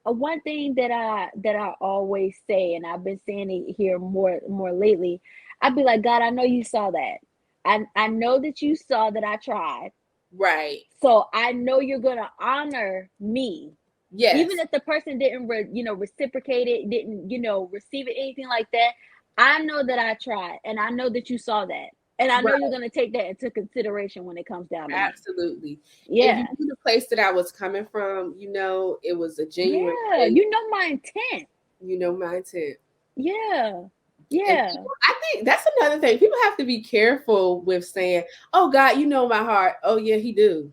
one thing that I always say, and I've been saying it here more lately, I'd be like, God, I know you saw that. I know that you saw that I tried. Right. So I know you're gonna honor me. Even Yes. if the person didn't reciprocate it, didn't, receive it, anything like that. I know that I tried, and I know that you saw that. And I know you're Right. gonna take that into consideration when it comes down to me. Absolutely. And you Yeah. knew the place that I was coming from, it was a genuine Yeah. place. You know my intent. You know my intent. Yeah. And Yeah. people, I think that's another thing. People have to be careful with saying, "Oh God, you know my heart." Oh yeah, he do.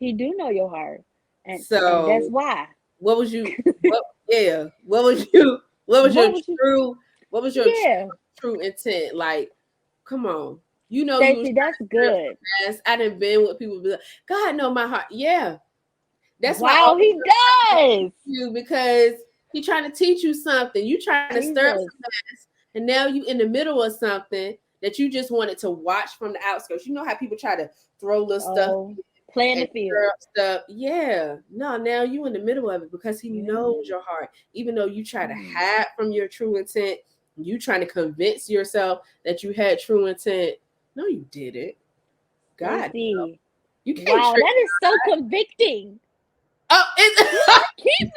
He do know your heart. And that's So why. what was you? What? Yeah. What was you? What was your What would you true? What was your Yeah. true intent? Like, come on. You know you was Stacy, that's trying to serve good. some mess. I done been with people be like, God know my heart. Yeah. That's why I Wow, always he does. you because he trying to teach you something. You trying to stir up Jesus. some mess, and now you in the middle of something that you just wanted to watch from the outskirts. You know how people try to throw little stuff Oh, playing the and field. stir up stuff. Yeah, no, now you in the middle of it because he Yeah. knows your heart. Even though you try to Hmm. hide from your true intent, you trying to convince yourself that you had true intent. No, you didn't. God, no. Stacy. You can't Wow, trick. that is so convicting. Oh, it's Lord, keep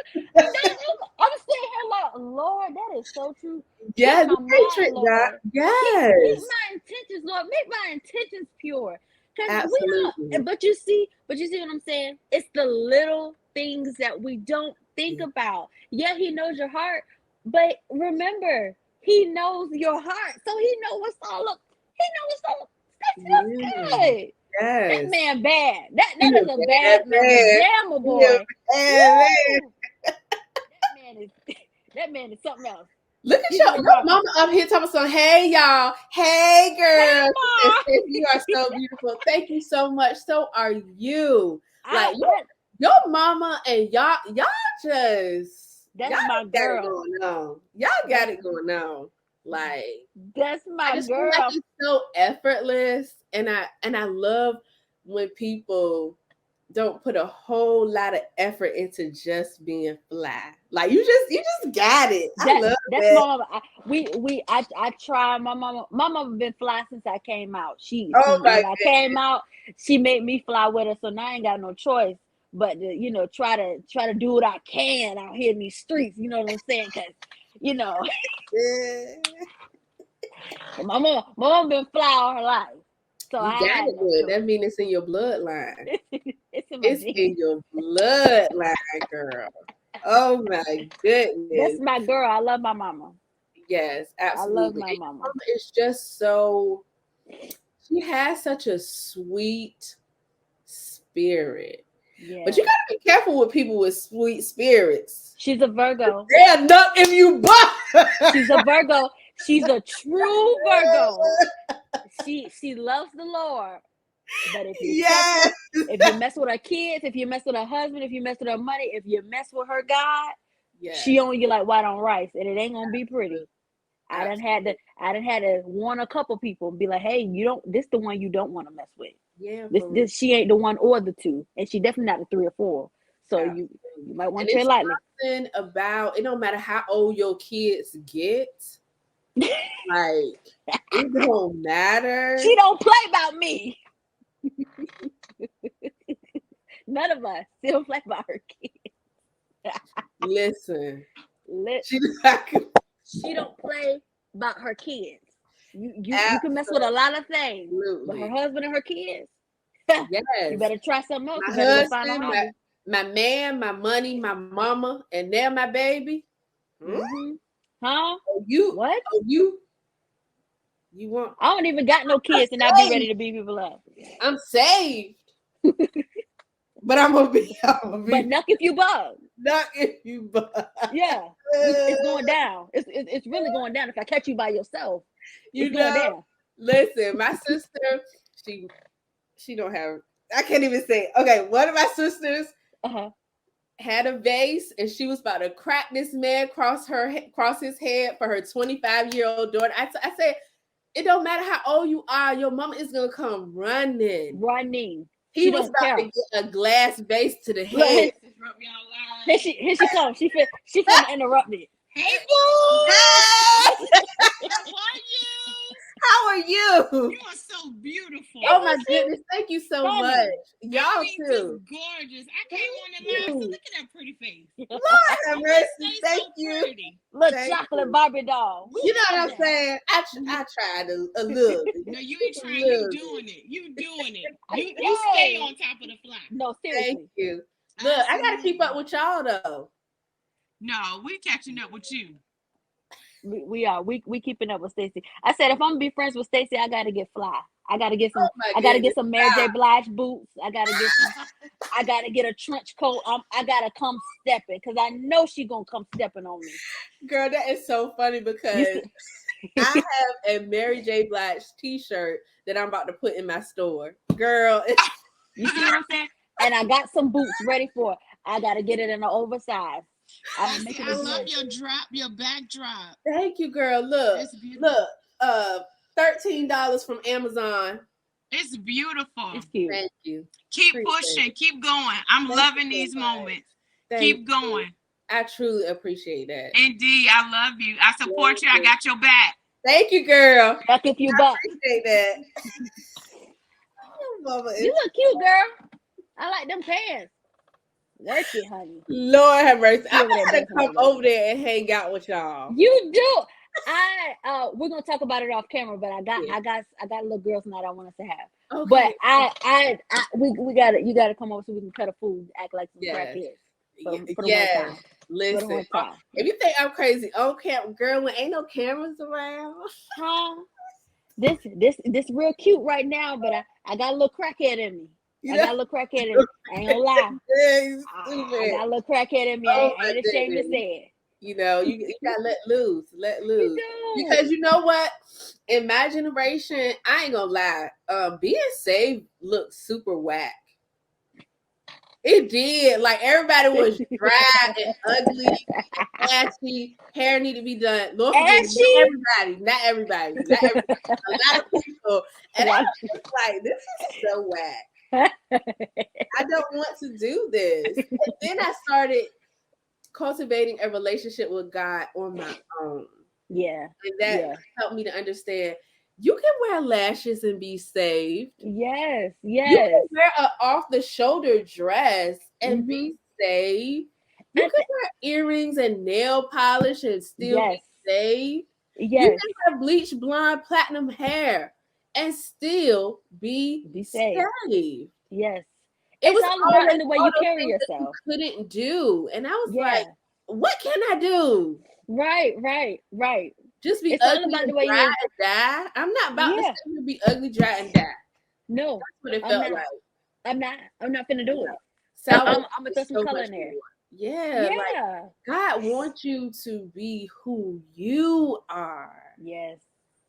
I'm sitting here like, Lord, that is so true. Keep yeah, my you can't trick mind, God. Lord. Keep Yes, my intentions, Lord. Make my intentions pure. Because we absolutely. don't, but you see what I'm saying? It's the little things that we don't think Yeah. about. Yeah, he knows your heart, but remember, he knows your heart. So he knows what's all up. He knows what's all. That's Yeah. good. That Yes. man bad. That He a is a bad bad man, but man. damn a He a boy. bad man. Woo! That man is that man is something else. Look at He's your more about mama up here talking some, hey y'all, hey hey girl. ma. You are so beautiful. Thank you so much. So are you. I, Like I your mama and y'all y'all that's my got it girl. going on. Y'all got That's it going on. Like that's I my just feel like girl. it's so effortless, and I love when people don't put a whole lot of effort into just being fly. Like you just got it. I love That's my it. mama. I try. My mama been fly since I came out. Oh my When I came out, she made me fly with her, so now I ain't got no choice but to, try to do what I can out here in these streets. You know what I'm saying? Cause you know, goodness. my mama been fly all her life, so You I got had it no good. choice. That means it's in your bloodline. It's in my It's genes. in your bloodline, girl. Oh my That's goodness. my girl. I love my mama. Yes, I love absolutely. my And your mama. mama is just so she has such a sweet spirit. But you Yeah, gotta be careful with people with sweet spirits. she's a Virgo. They'll duck if you buck. She's a Virgo. She's a true Virgo. She loves the Lord. But if you touch her, Yes. if you mess with her kids, if you mess with her husband, if you mess with her money, if you mess with her God, Yes. she on you like white on rice, and it ain't gonna be pretty. Absolutely. I done had to warn a couple people and be like, hey, you don't this the one you don't want to mess with. Yeah, This for real. this she ain't the one or the two, and she definitely not the three or four. So you Absolutely. might want And to tread it's lightly. something about it don't matter how old your kids get, like it don't matter. She don't play about me. None of us. She don't play about her kids. Listen. Let She like She don't play about her kids. You can mess with a absolutely. lot of things, but her husband and her kids, you Yes. better try something else. You My better go find a husband, hobby. my man, my money, my mama, and now my baby. Hmm? Mm-hmm. Huh? Oh, you, What? oh, you want? I don't even got no I'm kids, and I be ready saved. to beat people up. I'm saved, but I'm gonna But be nuck if you bug. not if you. Yeah, it's going down. It's really going down. If I catch you by yourself, You it's going know, down. Listen, my sister, she she don't have. I can't even say it. Okay, one of my sisters Uh-huh. had a vase, and she was about to crack this man cross his head for her 25-year-old daughter. I said, it don't matter how old you are, your mama is gonna come running. Running. He She was don't about to care. get a glass vase to the Look, head. here she comes. She finna interrupt it. Hey, boo! How are you? How are you? You are so beautiful. Oh my goodness, thank you so much. Funny. Y'all I mean, just too. gorgeous. I can't want to lie. So look at that pretty face. Lord have You mercy. stay Thank so you. pretty. Little Thank chocolate you. Barbie doll. We You know love what I'm that. saying? I tried a little bit. No, you ain't A trying. You little bit. doing it. You doing it. You stay Yay. on top of the fly. No, Thank seriously. you. Look, I gotta keep up with y'all though. No, we catching up with you. We are. We keeping up with Stacey. I said if I'm gonna be friends with Stacey, I gotta get fly. I gotta get some. Oh my I gotta get goodness. some Mary J. Blige boots. I gotta get some. I gotta get a trench coat. I gotta come stepping because I know she gonna come stepping on me. Girl, that is so funny You because see, I have a Mary J. Blige t-shirt that I'm about to put in my store. Girl, you see what I'm saying? And I got some boots ready for it. I gotta get it in an oversized. I'm making I it love good. your drop, your backdrop. thank you, girl. Look, It's beautiful. look, $13 from Amazon. It's beautiful. It's cute. Thank you. Keep Appreciate pushing. it. Keep going. I'm Thank loving you so these much. moments. Thank Keep you. going. I truly appreciate that. Indeed, I love you. I support you. I got your back. Thank you, girl. Back if you I back. appreciate that. Mama You is look cute, girl. I like them pants. Work it, honey. Lord have mercy. She I'm over there gonna dancing come over there. over there and hang out with y'all. You do. We're gonna talk about it off camera, but I got Yeah. I got a little girls night I want us to have. Okay. But we gotta come over so we can cut a food, act like some Yes. crackheads for the one Yes. time. For the Listen, one time. if you think I'm crazy, girl, when ain't no cameras around. Huh? This real cute right now, but I got a little crackhead in me. You I know? got a little crackhead in me. I ain't gonna lie. Yeah, you I stupid. got a little crackhead in me. Oh I my ain't ashamed to goodness. say it. You know, you gotta let loose. Let You loose. do. Because you know what? In my generation, I ain't gonna lie. Being saved looked super whack. It did. Like everybody was dry and ugly, ashy. Hair need to be done. Lord forgive me. Ashy? Not everybody. Not everybody. A lot of people. And I was just like, this is so whack. I don't want to do this. And then I started cultivating a relationship with God on my own. Yeah. And that helped me to understand you can wear lashes and be saved. Yes. You Yes. can wear an off the shoulder dress and Mhm. be saved. You can wear earrings and nail polish and still Yes. be saved. You Yes. can have bleach blonde platinum hair and still be saved. saved. Yes. It was all about always in the way all you those carry things that yourself. you couldn't do. And I was Yeah. like, what can I do? Right. Just be It's all ugly about and the way dry you. and die. I'm not about to Yeah. sit here and be ugly, dry, and die. No, That's what it I'm felt not. like. I'm not finna do it. Salvation I'm gonna is throw some so color much in there. more. Yeah, like Yeah. God wants you to be who you are. Yes.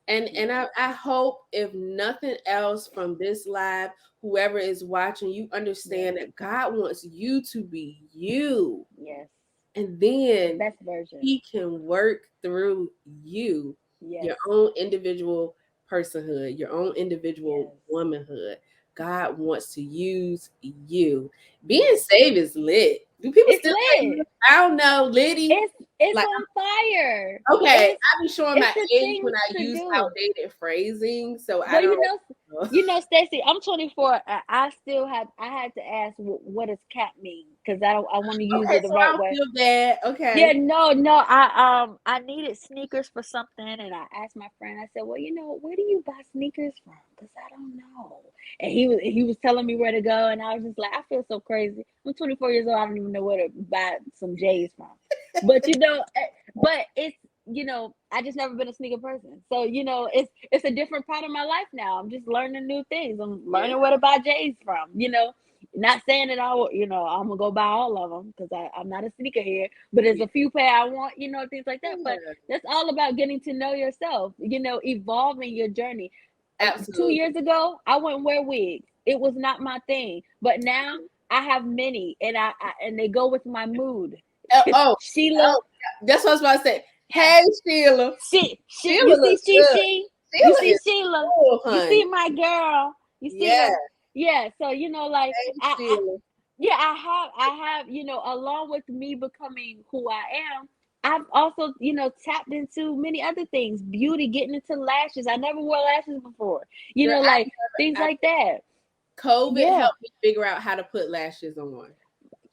And I hope if nothing else from this live, whoever is watching, you understand that God wants you to be you. Yes. And then Best version. He can work through you, Yes. your own individual personhood, your own individual womanhood. God wants to use you. Being saved is lit. Do people It's still say lit. lit? I don't know, Liddy. It's Like, on fire. okay, I be showing my It's the age when things I to use do. outdated phrasing, so I Well, don't. you know, Stacey, I'm 24. I had to ask what does cat mean because I want to use Okay, it the so I right don't way. feel bad. Okay. Yeah, no. I needed sneakers for something, and I asked my friend. I said, "Well, where do you buy sneakers from? Because I don't know." And he was telling me where to go, and I was just like, I feel so crazy. I'm 24 years old. I don't even know where to buy some J's from. But it's I just never been a sneaker person. So it's a different part of my life now. I'm just learning new things. I'm learning where to buy J's from. Not saying that I'm gonna go buy all of them because I'm not a sneakerhead, but there's a few pair I want, things like that. But that's all about getting to know yourself, evolving your journey. 2 Absolutely. years ago, I wouldn't wear wigs. It was not my thing. But now I have many, and and they go with my mood. Oh, oh, Sheila, oh, that's what I was about to say. yeah. Hey, Sheila. You Sheila see, looks good. you Sheila see is Sheila, cool, you see honey. my girl, you see Yeah. her. Yeah, so like Hey, I Sheila. yeah, I have, along with me becoming who I am, I've also, tapped into many other things. Beauty, getting into lashes. I never wore lashes before. Girl, Like things like that. COVID Yeah. helped me figure out how to put lashes on.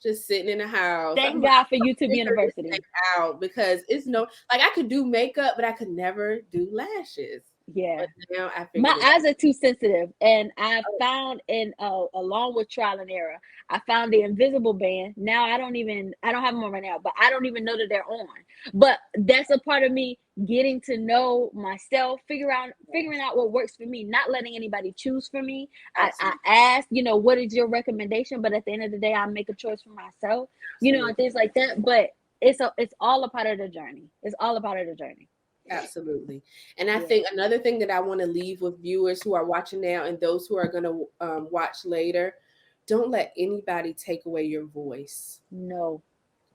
Just sitting in the house. Thank God for YouTube Figured this University. thing out because it's like I could do makeup, but I could never do lashes. Yeah. But now I My figured it eyes are too sensitive, and I out. found along with trial and error, I found the invisible band. Now I don't have them on right now, but I don't even know that they're on. But that's a part of me getting to know myself, figuring out what works for me, not letting anybody choose for me. I Absolutely. ask, what is your recommendation? But at the end of the day, I make a choice for myself, Absolutely. and things like that. But it's all a part of the journey. It's all a part of the journey. Absolutely. And I Yeah. think another thing that I want to leave with viewers who are watching now and those who are going to watch later, don't let anybody take away your voice. No,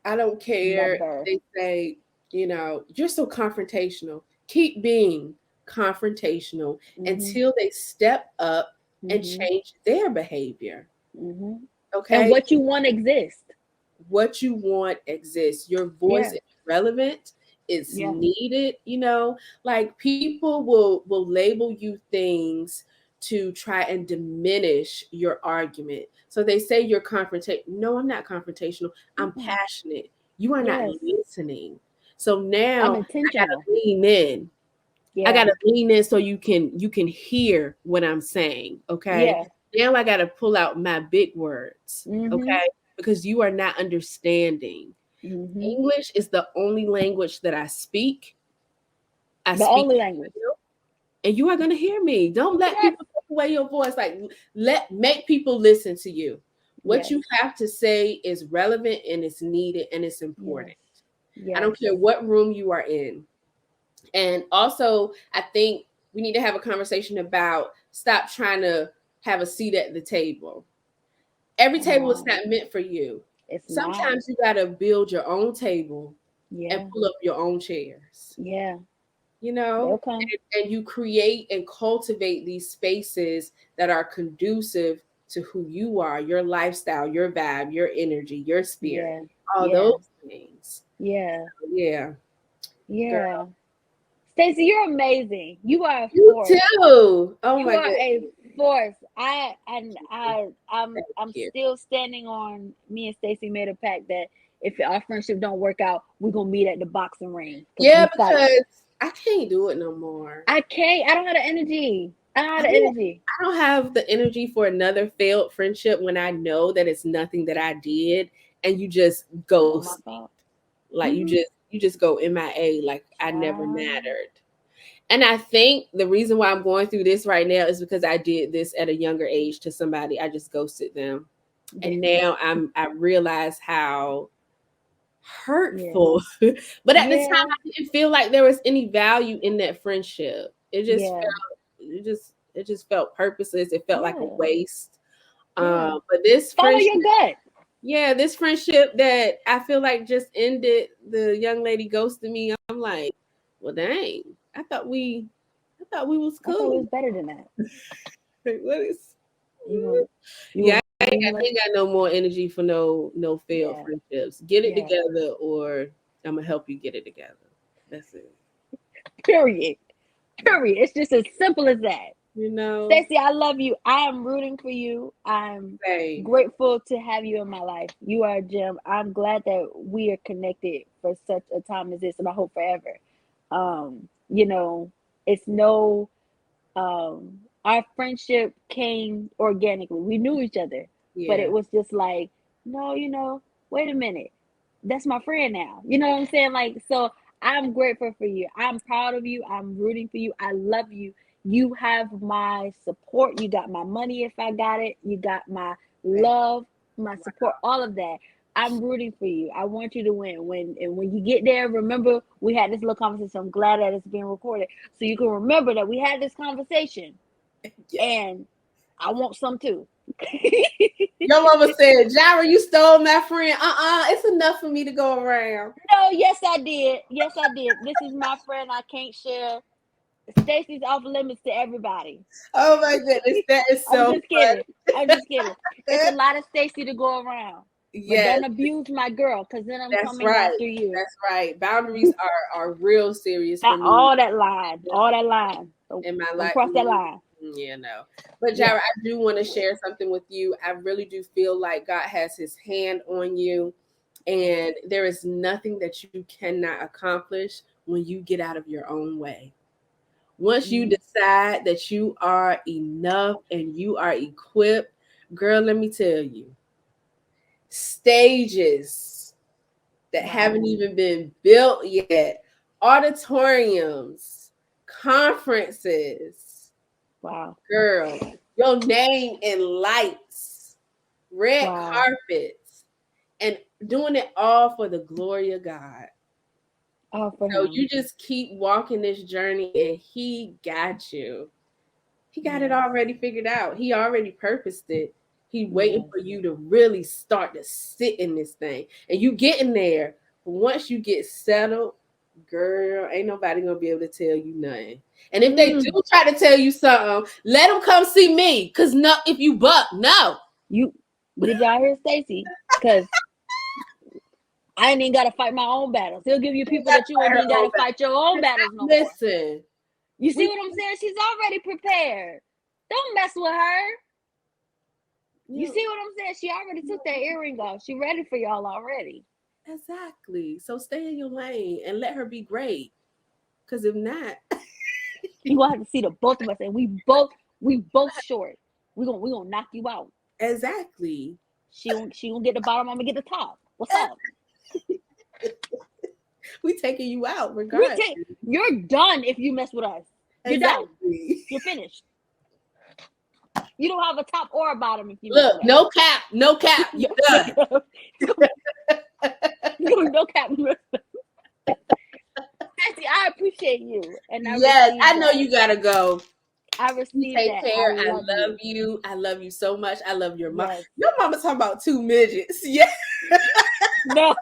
I don't care if never. they say, you're so confrontational. Keep being confrontational Mm-hmm. until they step up and Mm-hmm. change their behavior. Mm-hmm. And Okay? what you want exists. What you want exists. Your voice Yeah. is relevant, it's Yeah. needed, like people will label you things to try and diminish your argument. So they say you're confrontational. No, I'm not confrontational. I'm Mm-mm. passionate. You are not Yes. listening. So I'm now I gotta intentional. lean in. I Yeah. gotta lean in so you can hear what I'm saying. Okay. Yeah. Now I gotta pull out my big words. Mm-hmm. Okay. Because you are not understanding. Mm-hmm. English is the only language that I speak. I The speak only language. it, and you are gonna hear me. Don't let Yes. people take away your voice. Like make people listen to you. What Yes. you have to say is relevant and it's needed and it's Yes. important. I Yes. don't care what room you are in. And also, I think we need to have a conversation about stop trying to have a seat at the table. Every Come table is on. not meant for you. It's not. Sometimes you got to build your own table and Yeah. pull up your own chairs, Yeah. you They'll know, come. and you create and cultivate these spaces that are conducive to who you are, your lifestyle, your vibe, your energy, your spirit, Yeah. all Yeah. those things. Yeah. Yeah, girl. Yeah. Stacey, you're amazing. You are a You force. too. Oh You my are a goodness. force. I'm Thank you. still standing on me and Stacey made a pact that if our friendship don't work out, we're gonna meet at the boxing ring because Yeah, we fighting. because I can't do it no more. I can't. I don't have the energy. I don't I have the don't, energy. I don't have the energy for another failed friendship when I know that it's nothing that I did and you just All my ghost me. fault. Like Mm-hmm. you just go MIA like I never Child. mattered. And I think the reason why I'm going through this right now is because I did this at a younger age to somebody. I just ghosted them. And now I realize how Yeah. hurtful. But at the time Yeah. I didn't feel like there was any value in that friendship. Yeah. It just felt purposeless. It felt like a Yeah. waste. Yeah. But this Follow friendship, your gut. yeah, this friendship that I feel like just ended, the young lady ghosted me. I'm like, well, dang, I thought we was I thought it cool. was better than that. Like, what is? You gonna you Yeah, gonna leave me I like ain't got no more energy for no failed yeah. friendships. Get it Yeah. together, or I'm gonna help you get it together. That's it. Period. Period. It's just as simple as that. You know, Stacey, I love you. I am rooting for you. I'm same. grateful to have you in my life. You are a gem. I'm glad that we are connected for such a time as this, and I hope forever. Um, you know, it's no our friendship came organically. We knew each other, but it Yeah. was just like, no, wait a minute. That's my friend now. You know what I'm saying? Like, so I'm grateful for you. I'm proud of you. I'm rooting for you. I love you. You have my support. You got my money if I got it. You got my love, my support, all of that. I'm rooting for you. I want you to win. When you get there, remember we had this little conversation. I'm glad that it's being recorded so you can remember that we had this conversation. Yeah. and I want some too. Your mama said, Jirah, you stole my friend. It's enough for me to go around. No, yes, I did. Yes, I did. This is my friend. I can't share. Stacy's off limits to everybody. Oh my goodness, that is I'm so just kidding. I'm just kidding. It's a fun. lot of Stacy to go around. But Yes, don't abuse my girl, because then I'm that's coming right. after you. That's right. Boundaries are real serious for Not me all that line. All that line. in my Don't life. cross that line. Yeah, no. But Yeah. Jirah, I do want to share something with you. I really do feel like God has his hand on you, and there is nothing that you cannot accomplish when you get out of your own way. Once you decide that you are enough and you are equipped, girl, let me tell you, stages that haven't even been built yet, auditoriums, conferences, Wow. girl, your name in lights, red Wow. carpets, and doing it all for the glory of God. All for So him. you just keep walking this journey and he got you. He got it Yes. already figured out. He already purposed it. He waiting Yes. for you to really start to sit in this thing. And you getting there. But once you get settled, girl, ain't nobody gonna be able to tell you nothing. And if they do try to tell you something, let them come see me. Cause no, if you buck, no. You did y'all hear Stacy? Because I ain't even gotta fight my own battles. He'll give you people that you ain't even gotta fight your own battles no more. Listen, You see what I'm saying? She's already prepared. Don't mess with her. You see what I'm saying? She already took that earring off. She ready for y'all already. exactly. So stay in your lane and let her be great. Cause if not, You gonna have to see the both of us, and we both short. We gonna knock you out. exactly. She gonna get the bottom. I'm gonna get the top. What's up? We taking you out regardless. You're done if you mess with us. You're done. Exactly. You're finished. You don't have a top or a bottom if you mess Look, with us. no cap, no cap. You done. No cap. Nancy, I appreciate you, and Yes, I know you gotta go. I You received take that. care. I love you. I love you so much. I love your mom. Yes. Your mama's talking about 2 midgets. Yeah. No.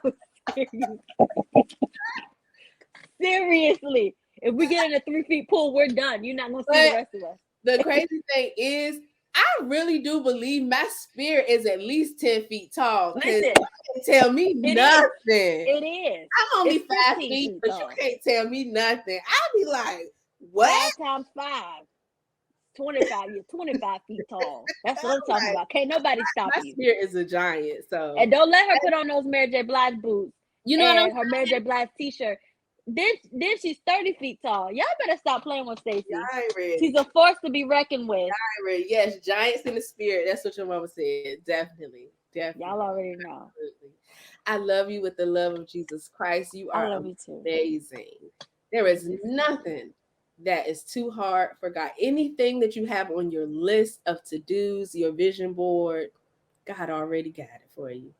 Seriously. If we get in a 3 feet pool, we're done. You're not gonna see the rest of us. The crazy thing is, I really do believe my spirit is at least 10 feet tall. Because you can't tell me nothing. It is. I'm only It's 5 15 feet, feet but tall. you can't tell me nothing. I'll be like, what? 5 times 5. 25. You're 25 feet tall. That's what I'm talking about. Can't nobody stop My you. spirit is a giant. So And don't let her put on those Mary J. Blige boots. you know what I'm and her Mary J. Blige t-shirt. Then she's 30 feet tall. Y'all better stop playing with Stacey. She's a force to be reckoned with. Yes, giants in the spirit. That's what your mama said. Definitely. Y'all already know. Absolutely. I love you with the love of Jesus Christ. You are amazing. There is nothing that is too hard for God. Anything that you have on your list of to-dos, your vision board, God already got it for you.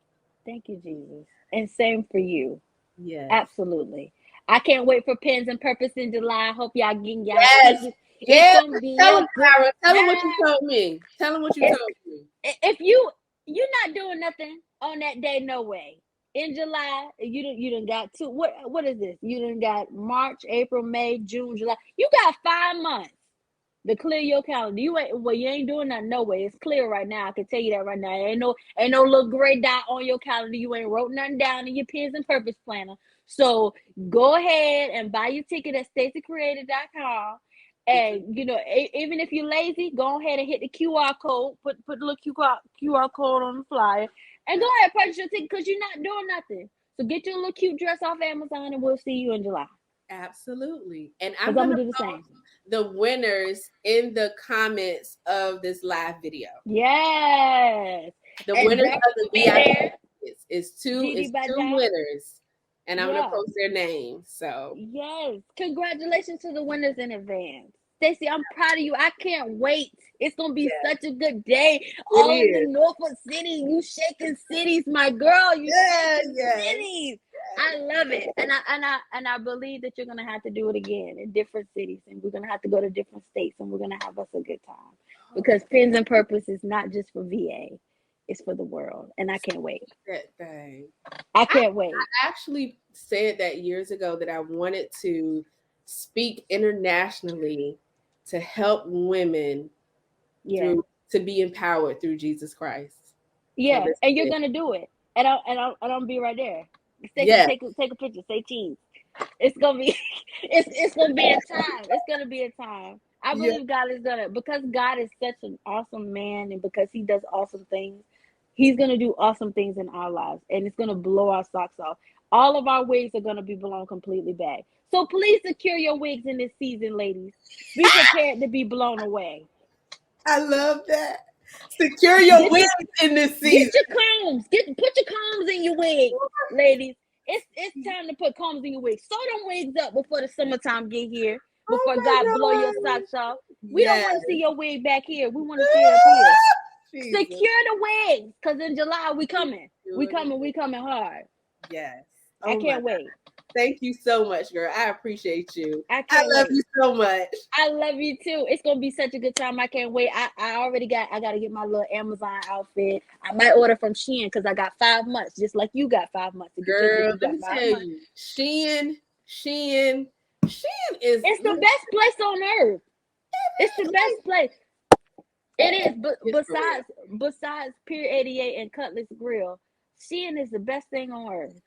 Thank you, Jesus. And same for you. Yes. Absolutely. I can't wait for Pens and Purpose in July. I hope y'all getting y'all. Yes. It's gonna be Tell them what you told me. Tell them what you told me. If you're not doing nothing on that day, no way. In July, you done got two. What is this? You done got March, April, May, June, July. You got 5 months to clear your calendar. You ain't doing that no way. It's clear right now. I can tell you that right now. Ain't no little gray dot on your calendar. You ain't wrote nothing down in your Pens and Purpose planner. So go ahead and buy your ticket at stacycreator.com. And even if you're lazy, go ahead and hit the QR code. Put the little QR code on the flyer, and go ahead and purchase your ticket because you're not doing nothing. So get your little cute dress off Amazon, and we'll see you in July. Absolutely. And I'm gonna do the same. The winners in the comments of this live video. Yes. The winners of the VIP is two winners. And I'm gonna post their names. So yes. Congratulations to the winners in advance. Stacey, I'm proud of you. I can't wait. It's gonna be such a good day. All in the Norfolk City. You shaking cities, my girl. You shaking cities. I love it, and I believe that you're gonna have to do it again in different cities, and we're gonna have to go to different states, and we're gonna have us a good time because Pins and Purpose is not just for VA, it's for the world, and I can't wait. That thing. I can't wait. I actually said that years ago that I wanted to speak internationally to help women Yeah, through to be empowered through Jesus Christ. So yeah, this and you're is it. gonna do it, and I'll be right there. Yeah. Take a picture. Say cheese. It's gonna be, it's gonna be a time. It's gonna be a time. I Yeah. believe God is gonna, because God is such an awesome man, and because He does awesome things, He's gonna do awesome things in our lives, and it's gonna blow our socks off. All of our wigs are gonna be blown completely back. So please secure your wigs in this season, ladies. Be prepared to be blown away. I love that. Secure your Get wins your in this Get season. your combs. Put your combs in your wig, ladies. It's time to put combs in your wig. Sew them wigs up before the summertime get here. Oh Before God blow my your God. socks off. We don't Yes. want to see your wig back here. We want to see it up here. Jesus. Secure the wigs, cause in July we coming. We coming hard. Yes. I Oh my can't God. wait. Thank you so much, girl. I appreciate you. I I can't love wait. you so much. I love you too. It's gonna be such a good time. I can't wait. I gotta get my little Amazon outfit. I might order from Shein because I got 5 months, just like you got 5 months to get your Girl, You let got me 5 tell months. you, Shein is It's the best place on earth. It's the best place. It is. But besides Pier 88 and Cutlass Grill, Shein is the best thing on earth.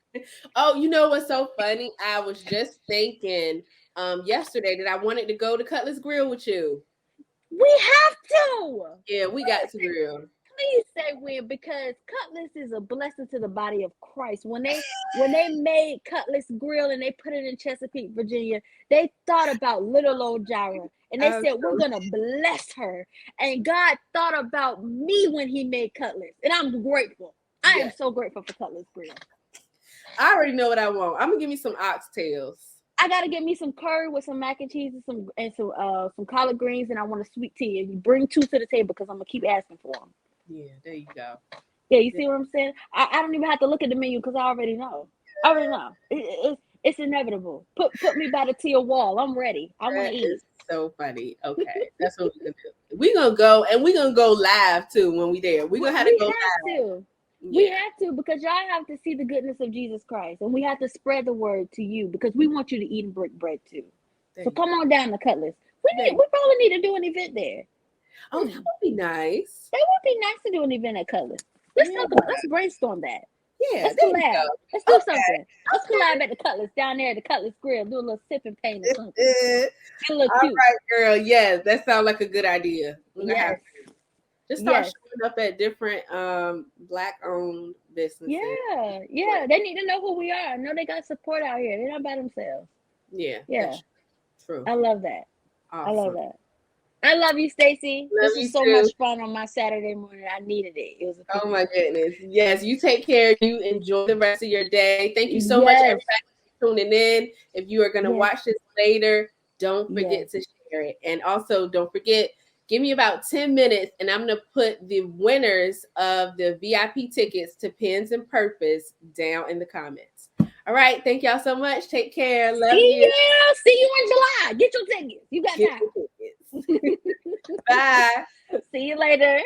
Oh, you know what's so funny? I was just thinking yesterday that I wanted to go to Cutlass Grill with you. We have to. Yeah, we got to grill. Please say when, because Cutlass is a blessing to the body of Christ. When they made Cutlass Grill and they put it in Chesapeake, Virginia, they thought about little old Jirah. And they said, we're gonna bless her. And God thought about me when He made Cutlass. And I'm grateful. I am so grateful for Cutlass Grill. I already know what I want. I'm gonna give me some oxtails. I gotta get me some curry with some mac and cheese and some collard greens, and I want a sweet tea. And you bring 2 to the table because I'm gonna keep asking for them. Yeah, there you go. Yeah, you see what I'm saying? I don't even have to look at the menu because I already know. It's inevitable. Put me by the teal wall. I'm ready. I want to eat. So funny. Okay, that's what we're gonna do. We're gonna go, and we're gonna go live too when we there. We're gonna have to go live. We have to, because y'all have to see the goodness of Jesus Christ, and we have to spread the word to you because we want you to eat and break bread too. So come on down to Cutlass. We probably need to do an event there. Oh, that would be nice. That would be nice to do an event at Cutlass. Let's brainstorm that. Yeah, let's collab. Let's do something. Let's collab at the Cutlass, down there at the Cutlass Grill. Do a little sip and paint or something. All right, girl. Yes, that sounds like a good idea. Yes. Just start showing up at different Black-owned businesses. Yeah. They need to know who we are. I know they got support out here. They're not by themselves. Yeah. True. I love that. Awesome. I love that. I love you, Stacey. This was so much fun on my Saturday morning. I needed it. It was oh my goodness. Yes, you take care. You enjoy the rest of your day. Thank you so much, everybody, for tuning in. If you are going to watch this later, don't forget to share it. And also, don't forget, give me about 10 minutes, and I'm going to put the winners of the VIP tickets to Pins and Purpose down in the comments. All right. Thank y'all so much. Take care. Love you. See you in July. Get your tickets. You got time. Bye. See you later.